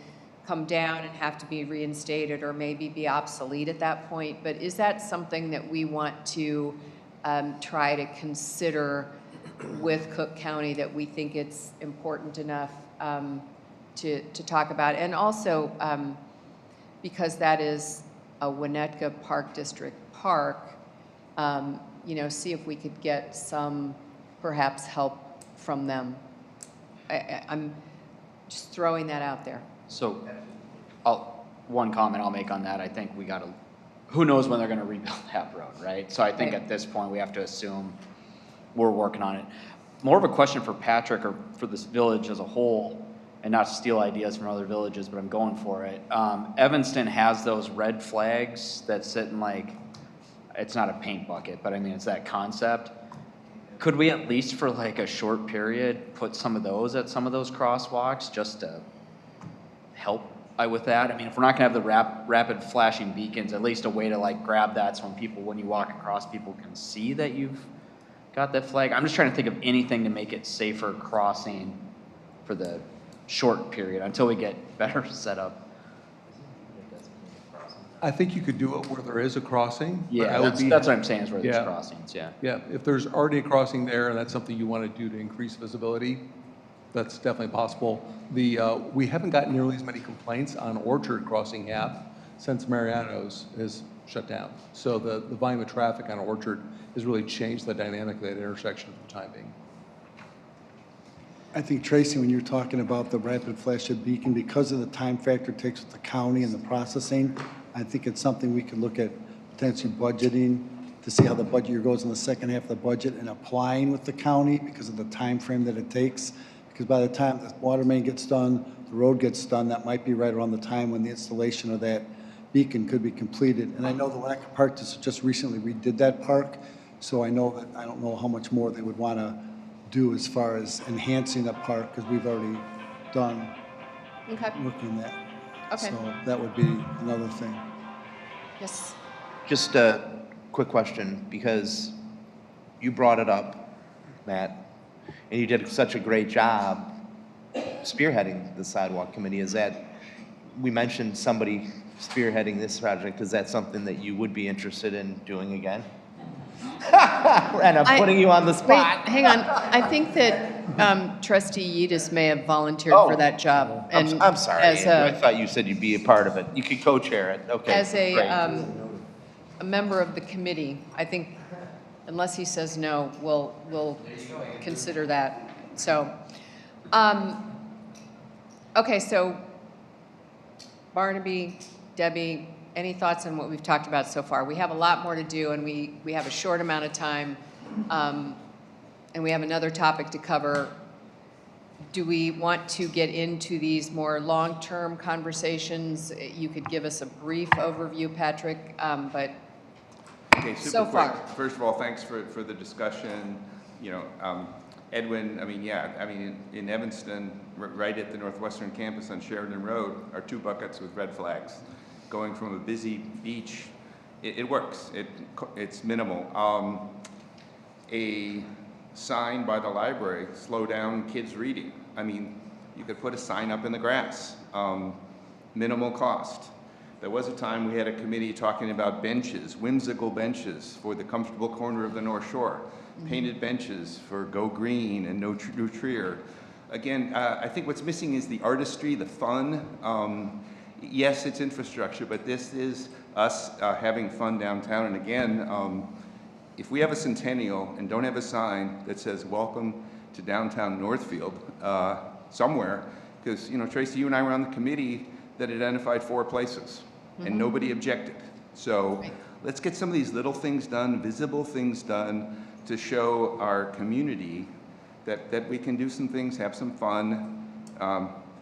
come down and have to be reinstated or maybe be obsolete at that point. But is that something that we want to try to consider with Cook County, that we think it's important enough to talk about? And also, because that is a Winnetka Park District park, you know, see if we could get some perhaps help from them. I'm just throwing that out there. So one comment I'll make on that, I think we got to, who knows when they're going to rebuild Hap Road, right? So I think at this point we have to assume we're working on it. More of a question for Patrick, or for this village as a whole, and not to steal ideas from other villages, but I'm going for it. Evanston has those red flags that sit in, like, it's not a paint bucket, but I mean, it's that concept. Could we at least for like a short period put some of those at some of those crosswalks just to help with that? I mean, if we're not gonna have the rapid flashing beacons, at least a way to like grab that so when people, when you walk across, people can see that you've got that flag. I'm just trying to think of anything to make it safer crossing for the short period until we get better set up. I think you could do it where there is a crossing. Yeah, that's what I'm saying, is where there's crossings, yeah. Yeah, if there's already a crossing there and that's something you want to do to increase visibility, that's definitely possible. We haven't gotten nearly as many complaints on Orchard crossing Hap since Mariano's is shut down. So the volume of traffic on Orchard has really changed the dynamic of that intersection for the time being. I think, Tracy, when you're talking about the rapid flashing beacon, because of the time factor it takes with the county and the processing, I think it's something we could look at potentially budgeting to see how the budget year goes in the second half of the budget and applying with the county because of the time frame that it takes. Because by the time the water main gets done, the road gets done, that might be right around the time when the installation of that beacon could be completed. And I know the Winnetka Park just recently redid that park, so I know that I don't know how much more they would want to do as far as enhancing the park, because we've already done working that. Okay. So that would be another thing. Yes. Just a quick question, because you brought it up, Matt, and you did such a great job spearheading the sidewalk committee. Is that, we mentioned somebody spearheading this project, is that something that you would be interested in doing again? And I'm putting you on the spot. Wait, hang on. I think that Trustee Yedis may have volunteered for that job. And I'm sorry, as Andrew. I thought you said you'd be a part of it. You could co-chair it. Okay, As great. a member of the committee, I think, unless he says no, we'll consider that. So, okay, so Barnaby, Debbie, any thoughts on what we've talked about so far? We have a lot more to do, and we have a short amount of time, and we have another topic to cover. Do we want to get into these more long-term conversations? You could give us a brief overview, Patrick, but Okay, super so quick. far. First of all, thanks for the discussion. You know, Edwin, I mean, yeah, I mean, in Evanston, right at the Northwestern campus on Sheridan Road, are 2 buckets with red flags. Going from a busy beach, it works. It's minimal. A sign by the library, slow down kids reading. I mean, you could put a sign up in the grass. Minimal cost. There was a time we had a committee talking about benches, whimsical benches for the comfortable corner of the North Shore, painted benches for Go Green and No Trier. Again, I think what's missing is the artistry, the fun. Yes, it's infrastructure, but this is us having fun downtown. And again, if we have a centennial and don't have a sign that says "Welcome to Downtown Northfield" somewhere, because you know, Tracy, you and I were on the committee that identified 4 places, and nobody objected. So let's get some of these little things done, visible things done, to show our community that we can do some things, have some fun,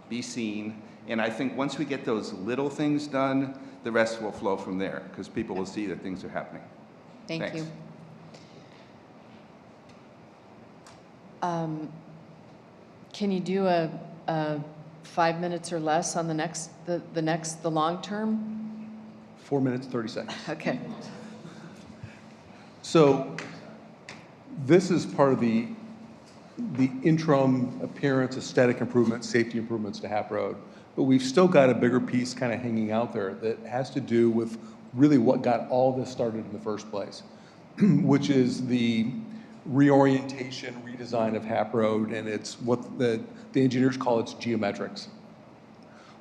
be seen. And I think once we get those little things done, the rest will flow from there, because people will see that things are happening. Thank you. Can you do a 5 minutes or less on the long term? 4 minutes, 30 seconds. Okay. So this is part of the interim appearance, aesthetic improvements, safety improvements to Hap Road. But we've still got a bigger piece kind of hanging out there that has to do with really what got all this started in the first place, which is the reorientation, redesign of Hap Road, and it's what the engineers call its geometrics.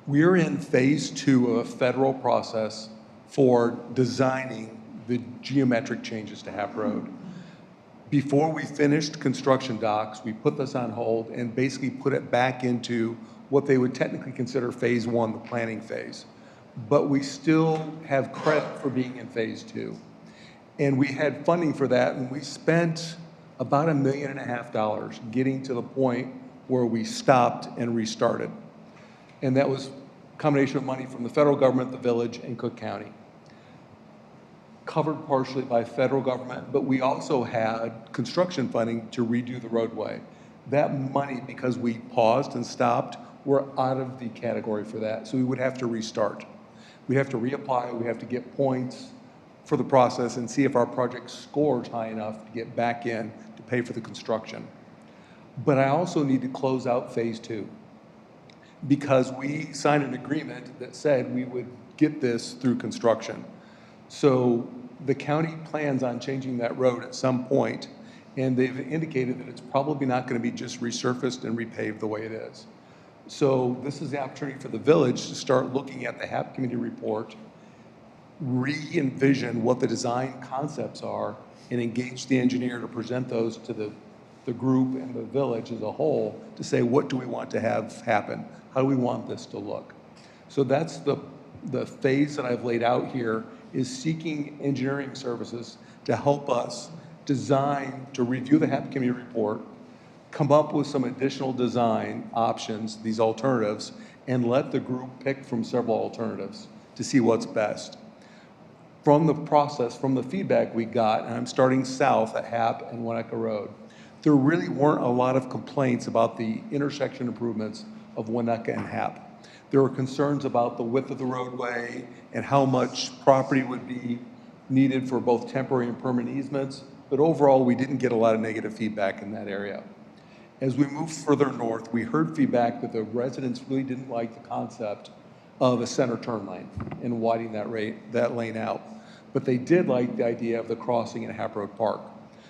We're in phase 2 of a federal process for designing the geometric changes to Hap Road. Before we finished construction docs, we put this on hold and basically put it back into what they would technically consider phase 1, the planning phase. But we still have credit for being in phase 2. And we had funding for that, and we spent about $1.5 million getting to the point where we stopped and restarted. And that was a combination of money from the federal government, the village, and Cook County. Covered partially by federal government, but we also had construction funding to redo the roadway. That money, because we paused and stopped, we're out of the category for that. So we would have to restart. We have to reapply, we have to get points for the process and see if our project scores high enough to get back in to pay for the construction. But I also need to close out phase 2 because we signed an agreement that said we would get this through construction. So the county plans on changing that road at some point, and they've indicated that it's probably not going to be just resurfaced and repaved the way it is. So this is the opportunity for the village to start looking at the HAP committee report re-envision what the design concepts are and engage the engineer to present those to the group and the village as a whole to say, what do we want to have happen? How do we want this to look? So that's the phase that I've laid out here, is seeking engineering services to help us design, to review the HAP committee report, come up with some additional design options, these alternatives, and let the group pick from several alternatives to see what's best. From the process, from the feedback we got, and I'm starting south at HAP and Winnetka Road, there really weren't a lot of complaints about the intersection improvements of Winnetka and HAP. There were concerns about the width of the roadway and how much property would be needed for both temporary and permanent easements, but overall, we didn't get a lot of negative feedback in that area. As we moved further north, we heard feedback that the residents really didn't like the concept of a center turn lane and widening that lane out. But they did like the idea of the crossing in Hap Road Park.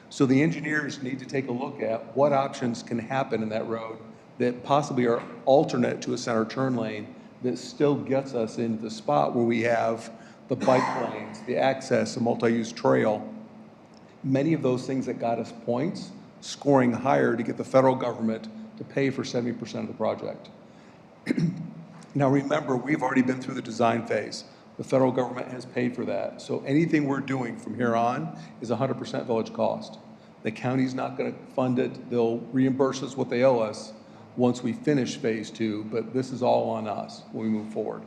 So the engineers need to take a look at what options can happen in that road that possibly are alternate to a center turn lane that still gets us into the spot where we have the bike lanes, the access, the multi-use trail. Many of those things that got us points, scoring higher to get the federal government to pay for 70% of the project. Now remember, we've already been through the design phase. The federal government has paid for that. So anything we're doing from here on is 100% village cost. The county's not going to fund it. They'll reimburse us what they owe us once we finish phase 2, but this is all on us when we move forward.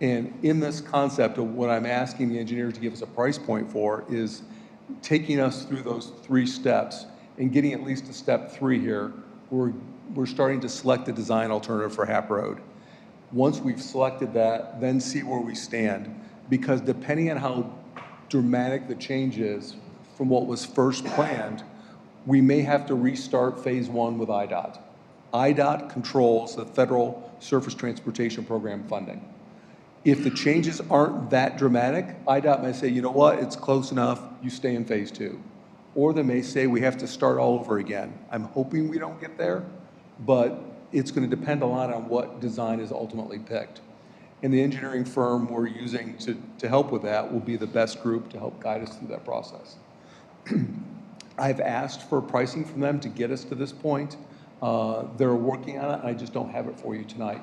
And in this concept of what I'm asking the engineers to give us a price point for is taking us through those 3 steps and getting at least to step 3 here, we're starting to select the design alternative for Hap Road. Once we've selected that, then see where we stand. Because depending on how dramatic the change is from what was first planned, we may have to restart phase 1 with IDOT. IDOT controls the Federal Surface Transportation Program funding. If the changes aren't that dramatic, IDOT may say, you know what, it's close enough, you stay in phase 2. Or they may say we have to start all over again. I'm hoping we don't get there, but it's going to depend a lot on what design is ultimately picked. And the engineering firm we're using to help with that will be the best group to help guide us through that process. I've asked for pricing from them to get us to this point. They're working on it, and I just don't have it for you tonight.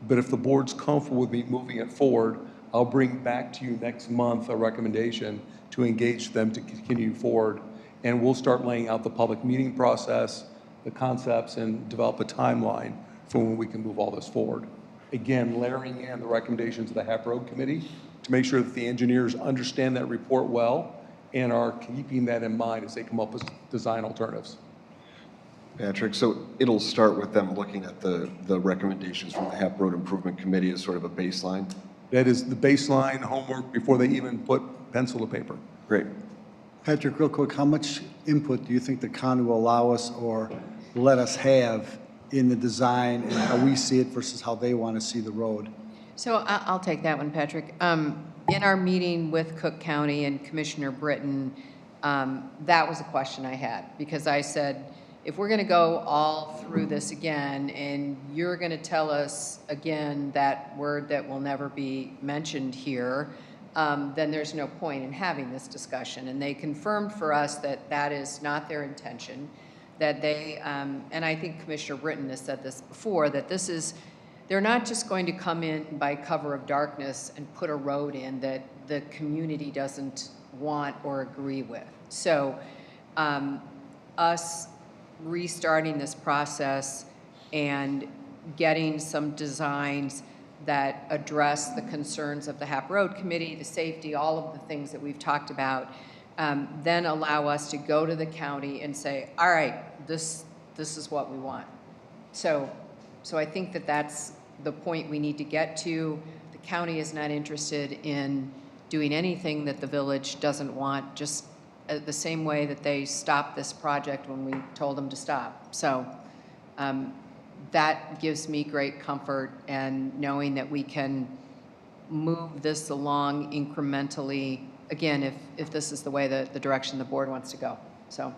But if the board's comfortable with me moving it forward, I'll bring back to you next month a recommendation to engage them to continue forward. And we'll start laying out the public meeting process, the concepts, and develop a timeline for when we can move all this forward. Again, layering in the recommendations of the HAP Road Committee to make sure that the engineers understand that report well and are keeping that in mind as they come up with design alternatives. Patrick, so it'll start with them looking at the recommendations from the HAP Road Improvement Committee as sort of a baseline? That is the baseline homework before they even put pencil to paper. Great. Patrick, real quick, how much input do you think the county will allow us or let us have in the design and how we see it versus how they want to see the road? So I'll take that one, Patrick. In our meeting with Cook County and Commissioner Britton, that was a question I had, because I said, if we're going to go all through this again and you're going to tell us again that word that will never be mentioned here, then there's no point in having this discussion. And they confirmed for us that that is not their intention, that they, and I think Commissioner Britton has said this before, that this is, they're not just going to come in by cover of darkness and put a road in that the community doesn't want or agree with. So us restarting this process and getting some designs that address the concerns of the HAP Road Committee, the safety, all of the things that we've talked about, then allow us to go to the county and say, all right, this is what we want. So I think that that's the point we need to get to. The county is not interested in doing anything that the village doesn't want, just the same way that they stopped this project when we told them to stop. So that gives me great comfort, and knowing that we can move this along incrementally, again, if this is the way the direction the board wants to go. So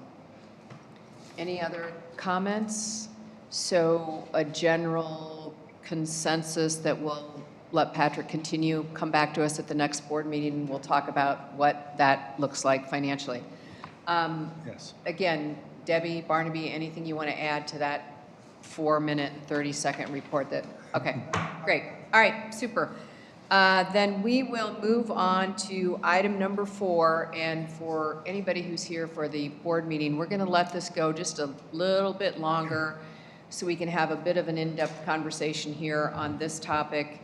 any other comments? So a general consensus that we'll let Patrick continue, come back to us at the next board meeting, and we'll talk about what that looks like financially. Yes. Again, Debbie, Barnaby, anything you want to add to that 4-minute, 30-second report that, okay, great. All right, super. Then we will move on to item number 4, and for anybody who's here for the board meeting, we're going to let this go just a little bit longer so we can have a bit of an in-depth conversation here on this topic,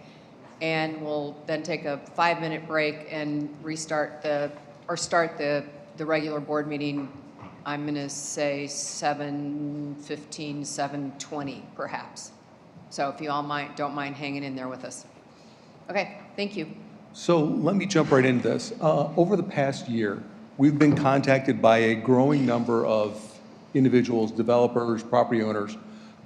and we'll then take a 5-minute break and start the regular board meeting. I'm going to say 7:15, 7:20 perhaps. So if you all don't mind hanging in there with us. Okay, thank you. So let me jump right into this. Over the past year, we've been contacted by a growing number of individuals, developers, property owners,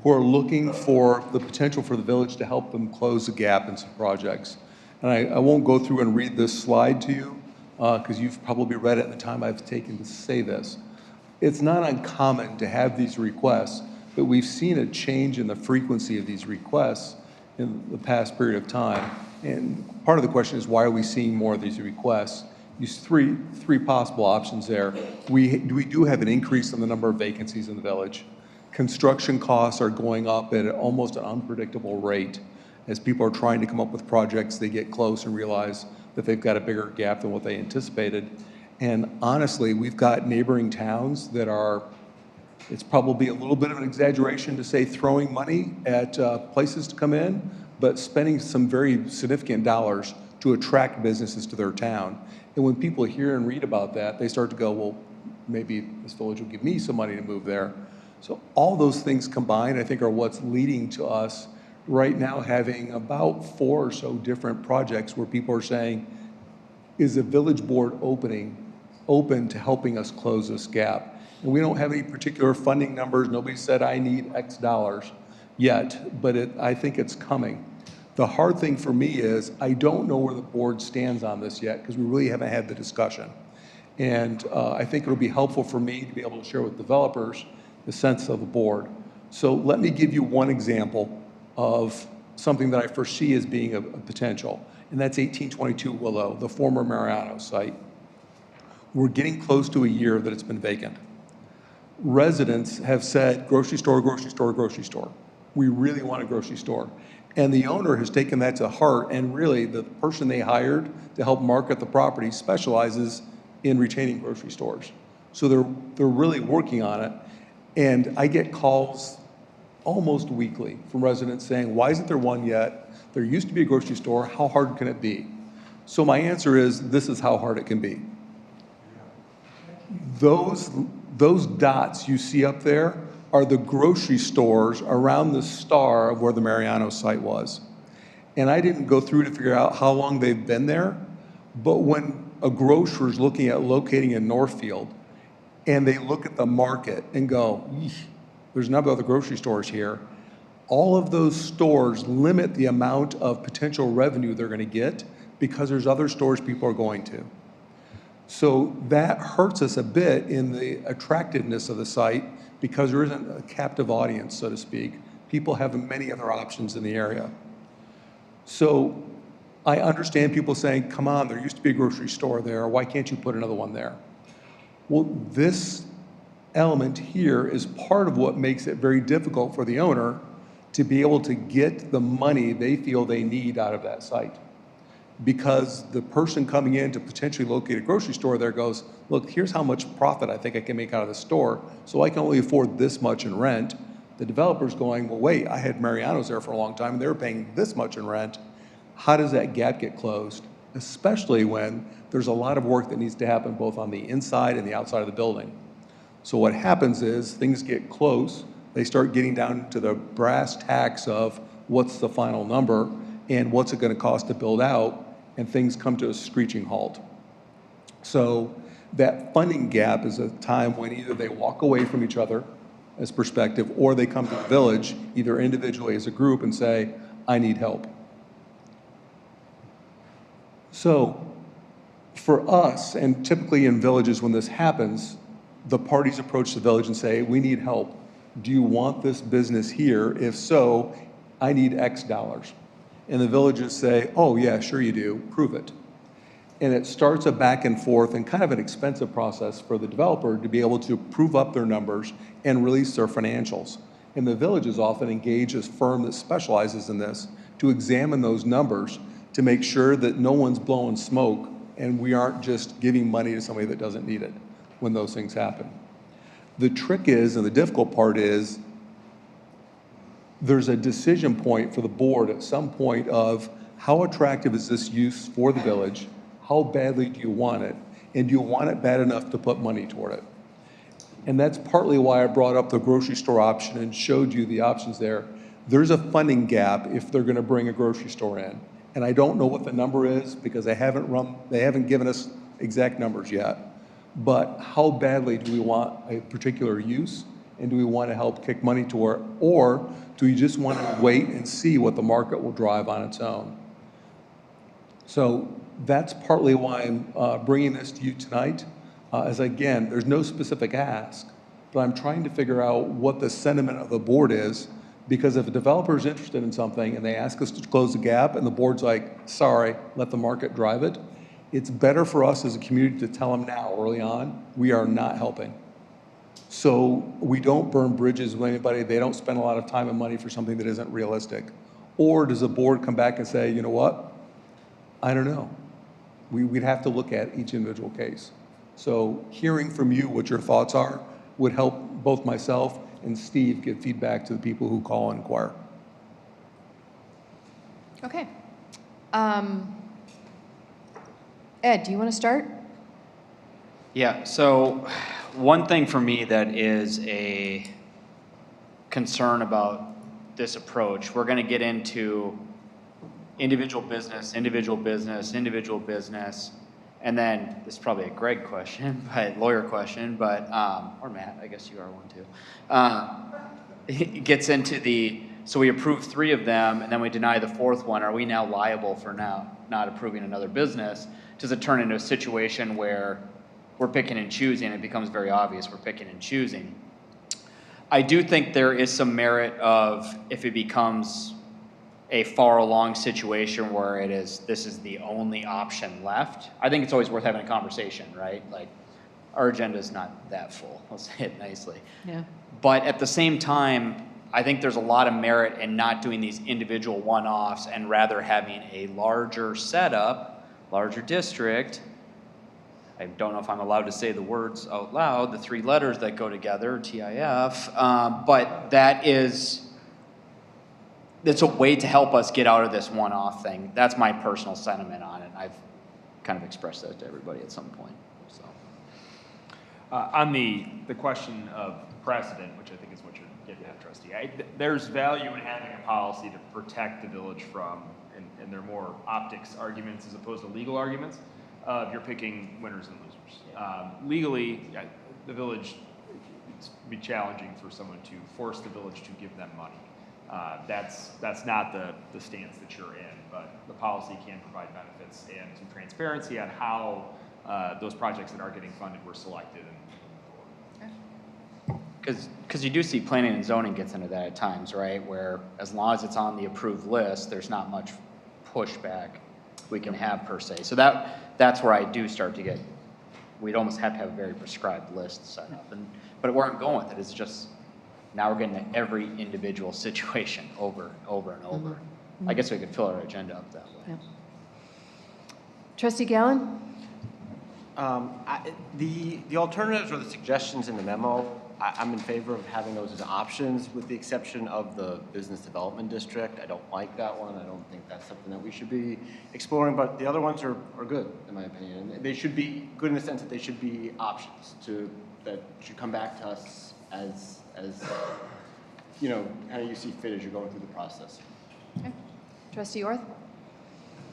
who are looking for the potential for the village to help them close the gap in some projects. And I won't go through and read this slide to you, because you've probably read it in the time I've taken to say this. It's not uncommon to have these requests, but we've seen a change in the frequency of these requests in the past period of time. And part of the question is, why are we seeing more of these requests? These three possible options there. We do have an increase in the number of vacancies in the village. Construction costs are going up at almost an unpredictable rate. As people are trying to come up with projects, they get close and realize that they've got a bigger gap than what they anticipated. And honestly, we've got neighboring towns that are, it's probably a little bit of an exaggeration to say throwing money at places to come in, but spending some very significant dollars to attract businesses to their town. And when people hear and read about that, they start to go, well, maybe this village will give me some money to move there. So all those things combined, I think, are what's leading to us right now having about 4 or so different projects where people are saying, is the village board open to helping us close this gap? And we don't have any particular funding numbers. Nobody said, I need X dollars yet, but I think it's coming. The hard thing for me is I don't know where the board stands on this yet because we really haven't had the discussion. And I think it'll be helpful for me to be able to share with developers the sense of the board. So let me give you one example of something that I foresee as being a potential, and that's 1822 Willow, the former Mariano site. We're getting close to a year that it's been vacant. Residents have said, grocery store, grocery store, grocery store. We really want a grocery store. And the owner has taken that to heart, and really the person they hired to help market the property specializes in retaining grocery stores. So they're really working on it. And I get calls almost weekly from residents saying, why isn't there one yet? There used to be a grocery store. How hard can it be? So my answer is, this is how hard it can be. Those dots you see up there are the grocery stores around the star of where the Mariano site was. And I didn't go through to figure out how long they've been there, but when a grocer is looking at locating in Northfield and they look at the market and go, there's no other grocery stores here, all of those stores limit the amount of potential revenue they're going to get because there's other stores people are going to. So that hurts us a bit in the attractiveness of the site because there isn't a captive audience, so to speak. People have many other options in the area. So I understand people saying, come on, there used to be a grocery store there. Why can't you put another one there? Well, this element here is part of what makes it very difficult for the owner to be able to get the money they feel they need out of that site. Because the person coming in to potentially locate a grocery store there goes, look, here's how much profit I think I can make out of the store, so I can only afford this much in rent. The developer's going, well, wait, I had Mariano's there for a long time, and they were paying this much in rent. How does that gap get closed? Especially when there's a lot of work that needs to happen both on the inside and the outside of the building. So what happens is things get close, they start getting down to the brass tacks of what's the final number and what's it going to cost to build out, and things come to a screeching halt. So that funding gap is a time when either they walk away from each other as perspective, or they come to the village, either individually as a group, and say, I need help. So for us, and typically in villages when this happens, the parties approach the village and say, we need help. Do you want this business here? If so, I need X dollars. And the villages say, oh yeah, sure you do, prove it. And it starts a back and forth and kind of an expensive process for the developer to be able to prove up their numbers and release their financials. And the villages often engage a firm that specializes in this to examine those numbers to make sure that no one's blowing smoke and we aren't just giving money to somebody that doesn't need it when those things happen. The trick is, and the difficult part is, there's a decision point for the board at some point of how attractive is this use for the village, how badly do you want it, and do you want it bad enough to put money toward it? And that's partly why I brought up the grocery store option and showed you the options there. There's a funding gap if they're gonna bring a grocery store in. And I don't know what the number is because they haven't given us exact numbers yet. But how badly do we want a particular use? And do we want to help kick money toward it? Or do we just want to wait and see what the market will drive on its own? So that's partly why I'm bringing this to you tonight. As again, there's no specific ask, but I'm trying to figure out what the sentiment of the board is, because if a developer is interested in something and they ask us to close the gap and the board's like, sorry, let the market drive it, it's better for us as a community to tell them now early on, we are not helping. So we don't burn bridges with anybody. They don't spend a lot of time and money for something that isn't realistic. Or does the board come back and say, you know what? I don't know. We'd have to look at each individual case. So hearing from you what your thoughts are would help both myself and Steve give feedback to the people who call and inquire. Okay. Ed, do you want to start? Yeah, so one thing for me that is a concern about this approach, we're going to get into individual business, individual business, individual business, and then this is probably a Greg question, but lawyer question, but or Matt, I guess you are one too. It gets into so we approve 3 of them, and then we deny the 4th one. Are we now liable for now not approving another business? Does it turn into a situation where we're picking and choosing? It becomes very obvious we're picking and choosing. I do think there is some merit of if it becomes a far along situation where this is the only option left. I think it's always worth having a conversation, right? Like, our agenda is not that full. I'll say it nicely. Yeah. But at the same time, I think there's a lot of merit in not doing these individual one-offs and rather having a larger setup, larger district. I don't know if I'm allowed to say the words out loud, the 3 letters that go together, TIF, but it's a way to help us get out of this one-off thing. That's my personal sentiment on it. I've kind of expressed that to everybody at some point. So, on the question of precedent, which I think is what you're getting at, Trustee, there's value in having a policy to protect the village from, and they're more optics arguments as opposed to legal arguments, of you're picking winners and losers. Legally, the village, it's be challenging for someone to force the village to give them money. That's not the stance that you're in, but the policy can provide benefits and some transparency on how those projects that are getting funded were selected. Because you do see planning and zoning gets into that at times, right? Where as long as it's on the approved list, there's not much pushback we can have per se. So that's where I do start to get, we'd almost have to have a very prescribed list set up. But where I'm going with it is just, now we're getting to every individual situation over and over. Mm-hmm. I guess we could fill our agenda up that way. Yeah. Trustee Gallen? The alternatives or the suggestions in the memo, I'm in favor of having those as options with the exception of the business development district. I don't like that one. I don't think that's something that we should be exploring, but the other ones are good in my opinion. And they should be good in the sense that they should be options that should come back to us as you know, how you see fit as you're going through the process. Okay. Trustee Orth?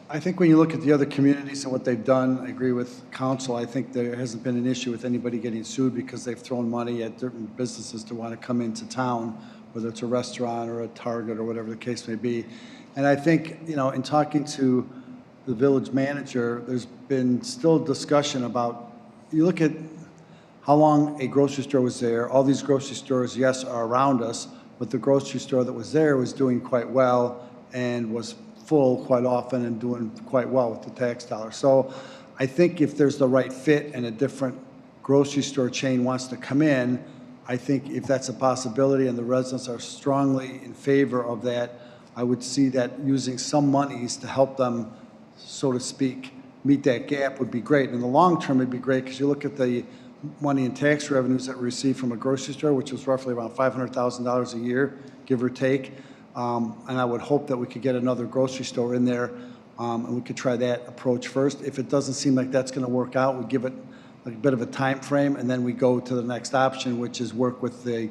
I think when you look at the other communities and what they've done, I agree with council. I think there hasn't been an issue with anybody getting sued because they've thrown money at different businesses to want to come into town, whether it's a restaurant or a Target or whatever the case may be. And I think, you know, in talking to the village manager, there's been still discussion about, you look at how long a grocery store was there. All these grocery stores, yes, are around us, but the grocery store that was there was doing quite well and was full quite often and doing quite well with the tax dollar. So I think if there's the right fit and a different grocery store chain wants to come in, I think if that's a possibility and the residents are strongly in favor of that, I would see that using some monies to help them, so to speak, meet that gap would be great. In the long term, it'd be great because you look at the money in tax revenues that we receive from a grocery store, which was roughly around $500,000 a year, give or take. And I would hope that we could get another grocery store in there, and we could try that approach first. If it doesn't seem like that's going to work out, we give it a bit of a time frame, and then we go to the next option, which is work with the,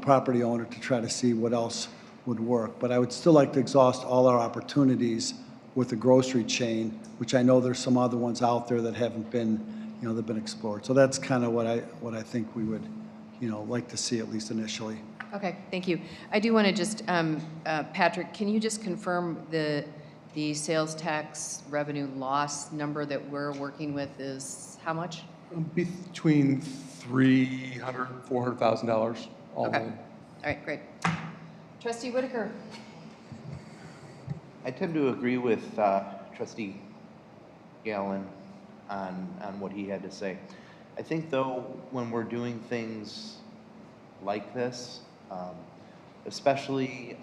property owner to try to see what else would work. But I would still like to exhaust all our opportunities with the grocery chain, which I know there's some other ones out there that haven't been, they've been explored. So that's kind of what I think we would, like to see at least initially. Okay, thank you. I do want to just, Patrick, can you just confirm the sales tax revenue loss number that we're working with is how much? Between $300,000 and $400,000 all Okay. in. All right, great. Trustee Whitaker. I tend to agree with Trustee Gallen on what he had to say. I think, though, when we're doing things like this, especially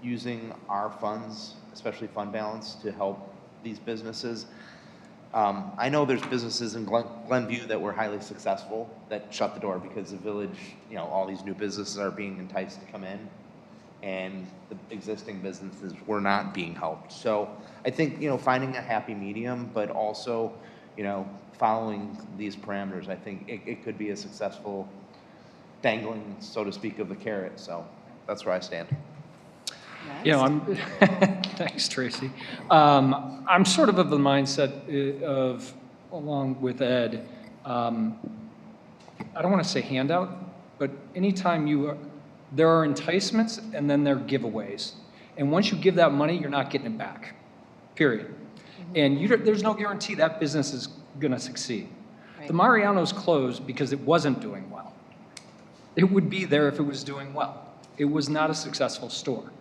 using our funds, especially fund balance, to help these businesses. I know there's businesses in Glenview that were highly successful that shut the door because the village, all these new businesses are being enticed to come in, and the existing businesses were not being helped. So I think, finding a happy medium, but also, following these parameters, I think it could be a successful dangling, so to speak, of the carrot. So that's where I stand. Thanks, Tracy. I'm sort of the mindset of, along with Ed, I don't want to say handout, but anytime there are enticements and then there are giveaways. And once you give that money, you're not getting it back, period. And there's no guarantee that business is going to succeed. Right. The Mariano's closed because it wasn't doing well. It would be there if it was doing well. It was not a successful store.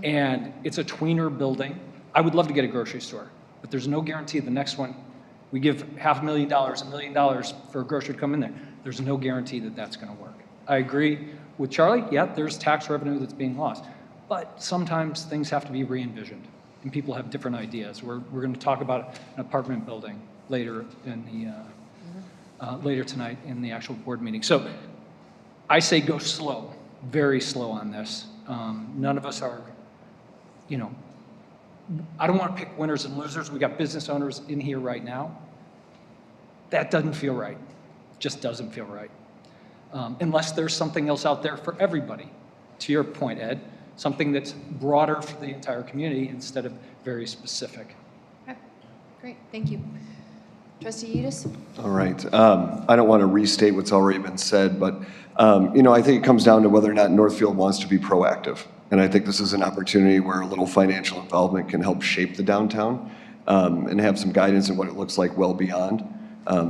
And it's a tweener building. I would love to get a grocery store, but there's no guarantee the next one, we give $500,000, $1 million for a grocery to come in there. There's no guarantee that that's going to work. I agree with Charlie. Yeah, there's tax revenue that's being lost, but sometimes things have to be re-envisioned, and people have different ideas. We're going to talk about an apartment building later in the later tonight in the actual board meeting. So I say go slow, very slow on this. None of us are, I don't want to pick winners and losers. We got business owners in here right now. That doesn't feel right. Just doesn't feel right. Unless there's something else out there for everybody. To your point, Ed, something that's broader for the entire community instead of very specific. Okay, great, thank you. Trustee Udis? All right. I don't want to restate what's already been said, but, I think it comes down to whether or not Northfield wants to be proactive. And I think this is an opportunity where a little financial involvement can help shape the downtown and have some guidance in what it looks like well beyond.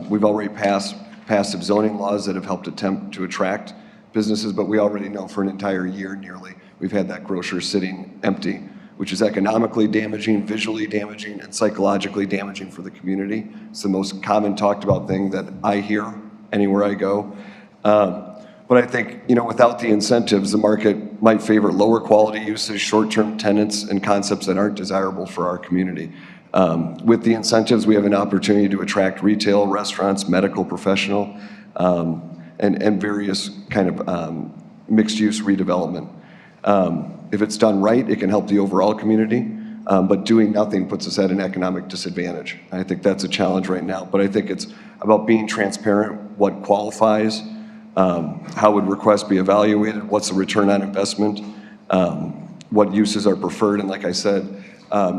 We've already passed passive zoning laws that have helped attempt to attract businesses, but we already know for an entire year nearly, we've had that grocer sitting empty, which is economically damaging, visually damaging, and psychologically damaging for the community. It's the most common talked about thing that I hear anywhere I go. But I think, without the incentives, the market might favor lower quality uses, short-term tenants, and concepts that aren't desirable for our community. With the incentives, we have an opportunity to attract retail, restaurants, medical, professional, and various kind of mixed-use redevelopment. If it's done right, it can help the overall community, but doing nothing puts us at an economic disadvantage. I think that's a challenge right now, but I think it's about being transparent, what qualifies, how would requests be evaluated, what's the return on investment, what uses are preferred, and like I said,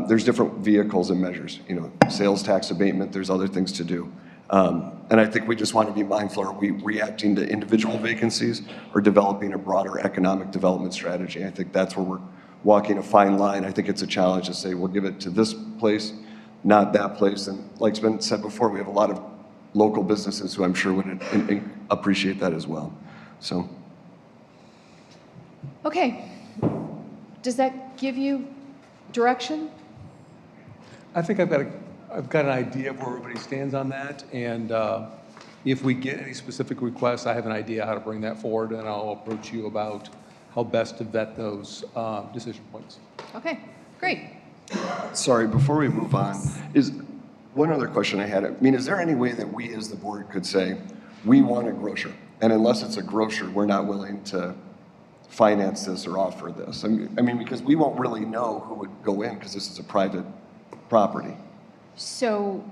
there's different vehicles and measures, sales tax abatement, there's other things to do. And I think we just want to be mindful, are we reacting to individual vacancies or developing a broader economic development strategy? I think that's where we're walking a fine line. I think it's a challenge to say, we'll give it to this place, not that place. And like's been said before, we have a lot of local businesses who I'm sure would appreciate that as well. So. Okay. Does that give you direction? I think I've got an idea of where everybody stands on that, and if we get any specific requests, I have an idea how to bring that forward, and I'll approach you about how best to vet those decision points. Okay, great. Sorry, before we move on, is one other question I had. I mean, is there any way that we as the board could say, we want a grocer, and unless it's a grocer, we're not willing to finance this or offer this? I mean, because we won't really know who would go in because this is a private property. So,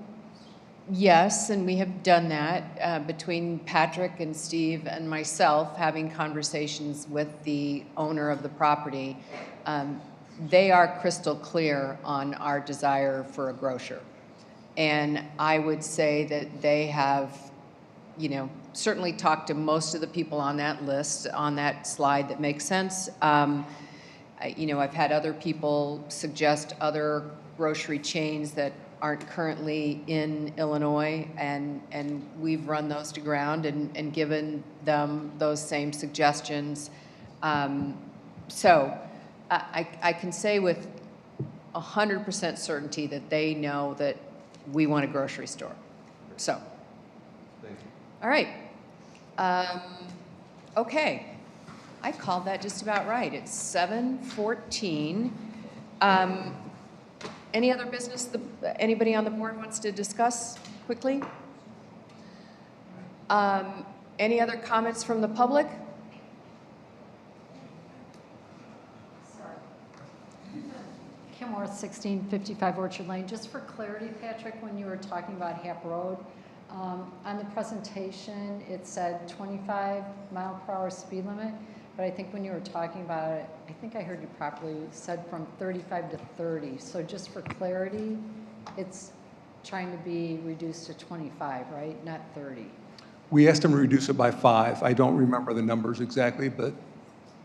yes, and we have done that between Patrick and Steve and myself, having conversations with the owner of the property. They are crystal clear on our desire for a grocer. And I would say that they have, you know, certainly talked to most of the people on that list, on that slide that makes sense. You know, I've had other people suggest other grocery chains that aren't currently in Illinois, and we've run those to ground and given them those same suggestions. So I can say with 100% certainty that they know that we want a grocery store. So, Thank you. all right. Okay, I called that just about right. It's 7:14. Any other business anybody on the board wants to discuss quickly? Any other comments from the public? Kim Worth, 1655 Orchard Lane. Just for clarity, Patrick, when you were talking about Hap Road, on the presentation, it said 25-mile-per-hour speed limit, but I think when you were talking about it, I think I heard you properly, you said from 35 to 30. So just for clarity, it's trying to be reduced to 25, right? Not 30. We asked them to reduce it by 5. I don't remember the numbers exactly, but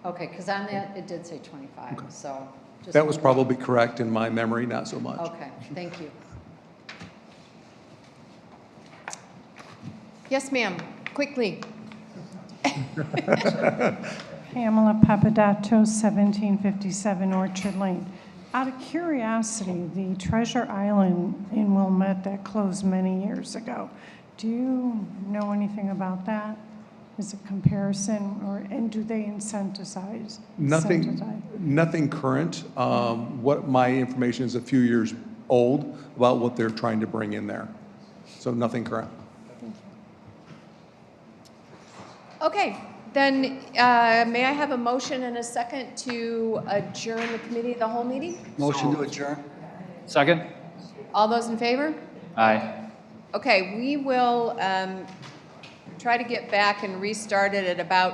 Okay, because on that, it did say 25, so. Just that was probably correct in my memory, not so much. Okay, thank you. Yes, ma'am, quickly. Pamela Papadatos, 1757 Orchard Lane. Out of curiosity, the Treasure Island in Wilmette that closed many years ago, do you know anything about that? Is it comparison, and do they incentivize? Nothing current. What my information is a few years old about what they're trying to bring in there. So nothing current. Okay, then may I have a motion and a second to adjourn the committee of the whole meeting? Motion to adjourn. Second? All those in favor? Aye. Okay, we will try to get back and restart it at about